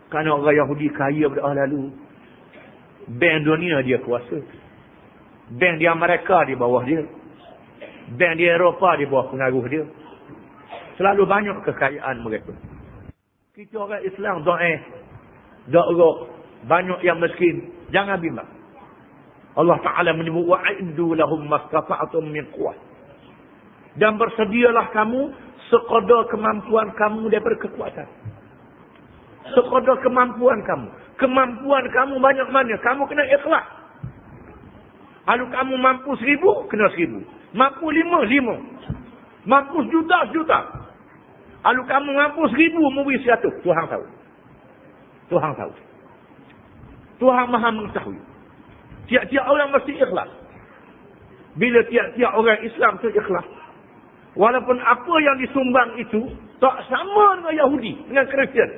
Kerana orang Yahudi kaya pada orang lalu. Bank dunia dia kuasa. Bank di Amerika di bawah dia. Bank di Eropah di bawah pengaruh dia. Selalu banyak kekayaan mereka. Kita orang Islam daerah banyak yang miskin. Jangan bimbang. Allah Ta'ala menyebut wa'iddu lahum mastata'tum min quwwah. Dan bersedialah kamu sekadar kemampuan kamu daripada kekuatan. Sekadar kemampuan kamu. Kemampuan kamu banyak mana? Kamu kena ikhlas. Kalau kamu mampu 1,000, kena 1,000. Mampu 5. Mampu juta. Kalau kamu mampu 1,000, memberi 100. Tuhan tahu. Tuhan maha mengetahui. Tiap-tiap orang mesti ikhlas. Bila tiap-tiap orang Islam tu ikhlas, walaupun apa yang disumbang itu tak sama dengan Yahudi, dengan Kristian,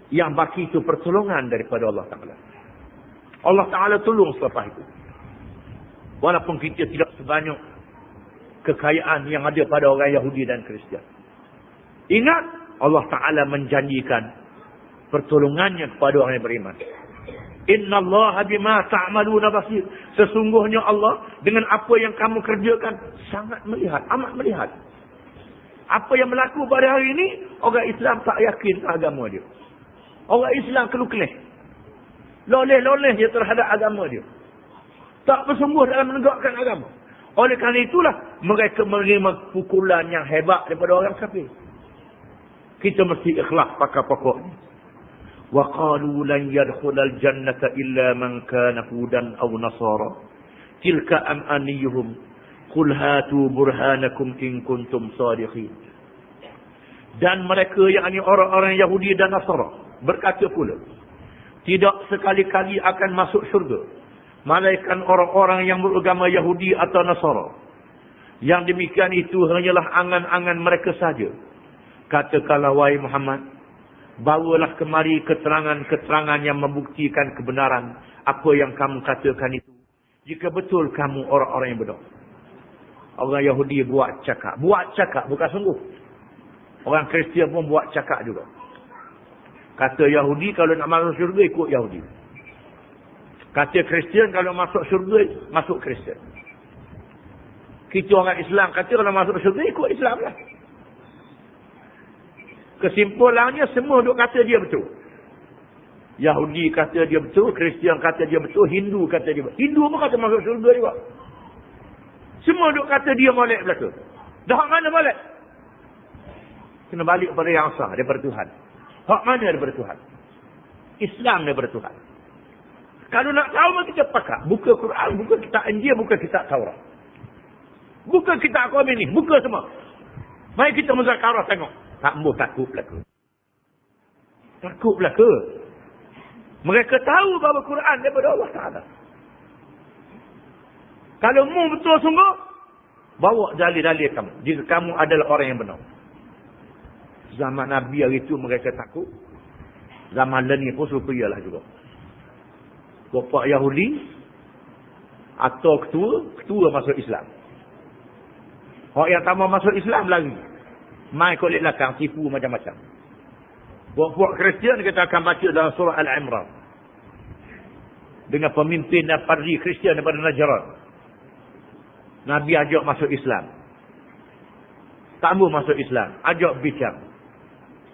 yang baki itu pertolongan daripada Allah Ta'ala. Allah Ta'ala tolong selepas itu. Walaupun kita tidak sebanyak kekayaan yang ada pada orang Yahudi dan Kristian. Ingat, Allah Ta'ala menjanjikan pertolongannya kepada orang yang beriman. Innallaha bima ta'maluna basir. Sesungguhnya Allah dengan apa yang kamu kerjakan sangat melihat, amat melihat. Apa yang berlaku pada hari ini, orang Islam tak yakin agama dia. Orang Islam keluh-keleh. Loleh-loleh dia terhadap agama dia. Tak bersungguh dalam menegakkan agama. Oleh kerana itulah mereka menerima pukulan yang hebat daripada orang kafir. Kita mesti ikhlas pakai pokoknya. Wa qalu lan yadkhulal jannata illa man kana hudan aw nasara. Tilka amaniyuhum. Qul hatu burhanakum in kuntum sadiqin. Dan mereka yang ini orang-orang Yahudi dan Nasara berkata pula, tidak sekali-kali akan masuk syurga malaikat orang-orang yang beragama Yahudi atau Nasara. Yang demikian itu hanyalah angan-angan mereka saja. Katakanlah wahai Muhammad, bawalah kemari keterangan-keterangan yang membuktikan kebenaran apa yang kamu katakan itu. Jika betul kamu orang-orang yang benar. Orang Yahudi buat cakap bukan sungguh. Orang Kristian pun buat cakap juga. Kata Yahudi kalau nak masuk syurga ikut Yahudi. Kata Kristian kalau masuk syurga masuk Kristian. Kita orang Islam kata kalau masuk syurga ikut Islam lah. Kesimpulannya semua duk kata dia betul. Yahudi kata dia betul, Kristian kata dia betul, Hindu kata dia betul. Hindu pun kata masuk syurga juga. Semua duk kata dia molek belaka. Dah hak mana molek? Kena balik kepada yang sah daripada Tuhan. Hak mana daripada Tuhan? Islam daripada Tuhan. Kalau nak tahu kita pakai buka Quran, buka kitab Injil, buka kitab Taurat. Buka kitab Al-Quran ni, buka semua. Mari kita muzakarah tengok. Tak boleh takut belaka. Takut belaka. Mereka tahu bahawa Quran daripada Allah Ta'ala. Kalau mu betul sungguh, bawa dalil-dalil kamu. Jika kamu adalah orang yang benar. Zaman Nabi hari itu mereka takut. Zaman ni pun serupalah juga. Bapa Yahudi atau ketua masuk Islam. Orang yang tak mau masuk Islam lagi. Mai kolek belakang, tipu macam-macam. Buat Kristian kita akan baca dalam surah Al-Imran. Dengan pemimpin dan padri Kristian daripada Najran. Nabi ajak masuk Islam. Tak mau masuk Islam. Ajak bincang.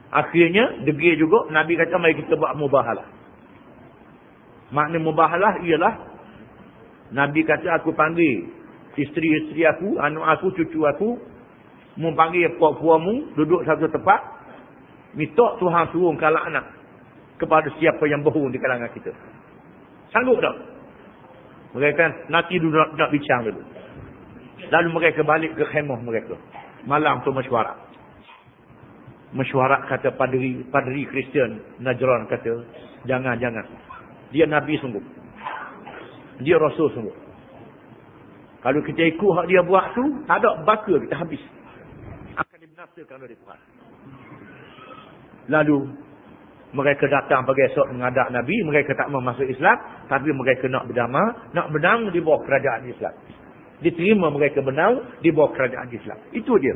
Akhirnya, degil juga, Nabi kata, mari kita buat mubahalah. Makna mubahalah ialah, Nabi kata, aku panggil isteri-isteri aku, anak aku, cucu aku, mu panggil puak-puakmu, duduk satu tempat, minta Tuhan suruh kalah anak kepada siapa yang bohong di kalangan kita. Sanggup tak? Mereka nanti dulu nak bincang dulu. Lalu mereka balik ke khemah mereka. Malam tu mesyuarat. Mesyuarat kata padri Kristian Najran kata, jangan. Dia Nabi sungguh. Dia Rasul sungguh. Kalau kita ikut hak dia buat tu, tak ada baka kita habis. Akan dibinasakan oleh Tuhan. Lalu mereka datang pagi esok menghadap Nabi, mereka tak mau masuk Islam, tapi mereka nak berdamai di bawah kerajaan Islam. Diterima mereka benang di bawah kerajaan Islam. Itu dia.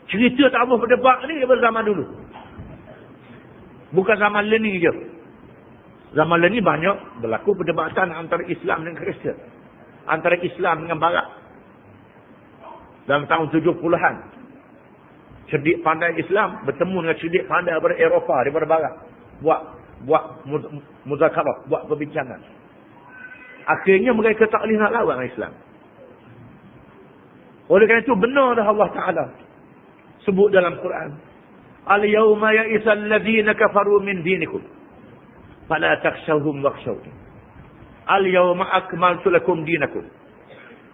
Cerita tak boleh berdebat ni daripada zaman dulu. Bukan zaman ni je. Zaman ni banyak berlaku perdebatan antara Islam dan Kristian. Antara Islam dengan Barat. Dalam tahun 70-an. Cerdik pandai Islam bertemu dengan cerdik pandai daripada Eropah, daripada Barat. Buat muzakarah, buat perbincangan. Akhirnya mereka tak boleh nak lawan dengan Islam. Oleh kerana itu benar dah Allah Ta'ala sebut dalam Quran. Al-yawma ya'isal ladhina kafaru min dinikum. Fala takshawhum wakhshawni. Al-yawma akmaltu lakum dinakum.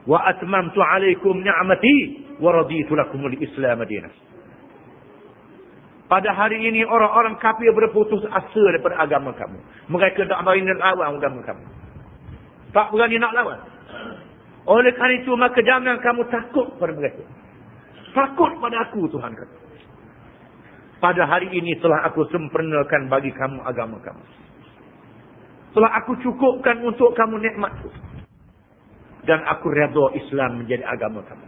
Wa atmamtu alaikum ni'mati. Wa raditu lakumul islam dinas. Pada hari ini orang-orang kafir berputus asa daripada agama kamu. Mereka tak berani nak lawan agama kamu. Tak berani nak lawan. Oleh kerana itu maka jangan kamu takut pada mereka. Takut pada aku, Tuhan kata. Pada hari ini telah aku sempurnakan bagi kamu agama kamu. Telah aku cukupkan untuk kamu nikmatku. Dan aku redha Islam menjadi agama kamu.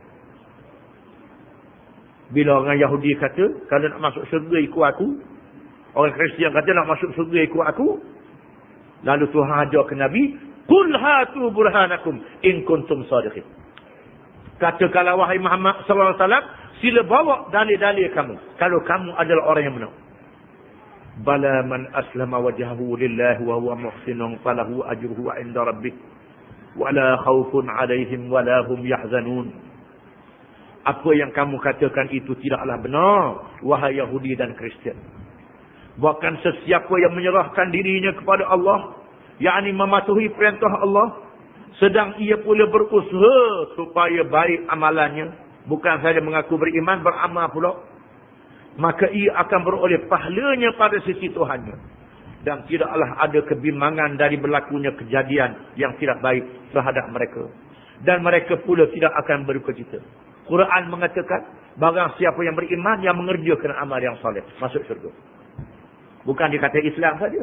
Bila orang Yahudi kata, kalau nak masuk syurga ikut aku. Orang Kristian kata nak masuk syurga ikut aku. Lalu Tuhan ajak ke Nabi. Qul hatu burhanakum in kuntum sadiqin. Katakanlah wahai Muhammad SAW, sila bawa dalil-dalil kamu. Kalau kamu adalah orang yang benar. Bala man aslama wajhahu lillahi wa huwa muhsinun falahu ajruhu inda rabbih. wala khaufun 'alaihim wala hum yahzanun. Apa yang kamu katakan itu tidaklah benar, wahai Yahudi dan Kristian. Bahkan sesiapa yang menyerahkan dirinya kepada Allah, yakni mematuhi perintah Allah, sedang ia pula berusaha supaya baik amalannya, bukan saja mengaku beriman, beramal pula, maka ia akan beroleh pahalanya pada sisi Tuhannya. Dan tidaklah ada kebimbangan dari berlakunya kejadian yang tidak baik terhadap mereka. Dan mereka pula tidak akan berduka cita. Quran mengatakan, barang siapa yang beriman, yang mengerjakan amal yang soleh, masuk syurga. Bukan dikata Islam saja.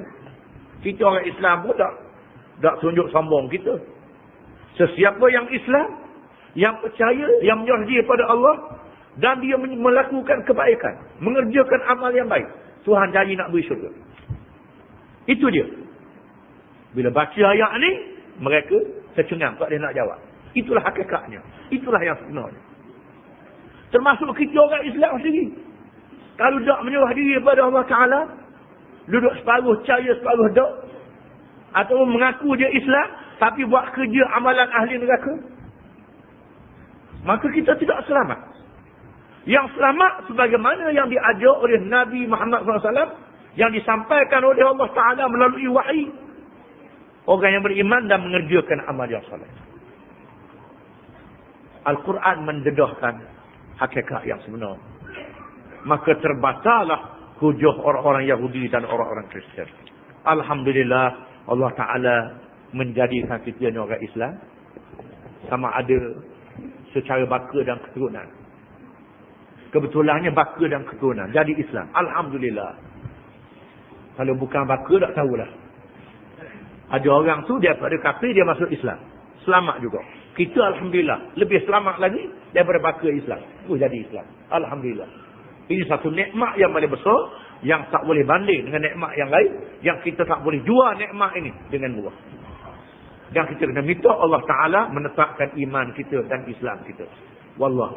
Kita orang Islam pun tak tunjuk sombong kita. Sesiapa yang Islam, yang percaya, yang menyerah diri pada Allah, dan dia melakukan kebaikan, mengerjakan amal yang baik, Tuhan janji nak beri syurga. Itu dia. Bila baca ayat ni, mereka tercengang, tak dia nak jawab. Itulah hakikatnya. Itulah yang sebenarnya. Termasuk kita orang Islam sendiri. Kalau tak menyerah diri kepada Allah Ta'ala, duduk separuh percaya, separuh tak, atau mengaku dia Islam, tapi buat kerja amalan ahli neraka, maka kita tidak selamat. Yang selamat sebagaimana yang diajar oleh Nabi Muhammad SAW, yang disampaikan oleh Allah Ta'ala melalui wahyi. Orang yang beriman dan mengerjakan amal yang soleh. Al-Quran mendedahkan hakikat yang sebenar. Maka terbatallah hujah orang-orang Yahudi dan orang-orang Kristian. Alhamdulillah, Allah Ta'ala menjadikan kita ni orang Islam, sama ada secara baka dan keturunan. Kebetulannya baka dan keturunan jadi Islam. Alhamdulillah. Kalau bukan baka tak tahulah. Ada orang tu daripada kafir dia masuk Islam, selamat juga. Kita Alhamdulillah lebih selamat lagi daripada baka Islam, jadi Islam. Alhamdulillah. Ini satu nikmat yang paling besar, yang tak boleh banding dengan nikmat yang lain, yang kita tak boleh jual nikmat ini dengan murah. Dan kita kena minta Allah Ta'ala menetapkan iman kita dan Islam kita. Wallah.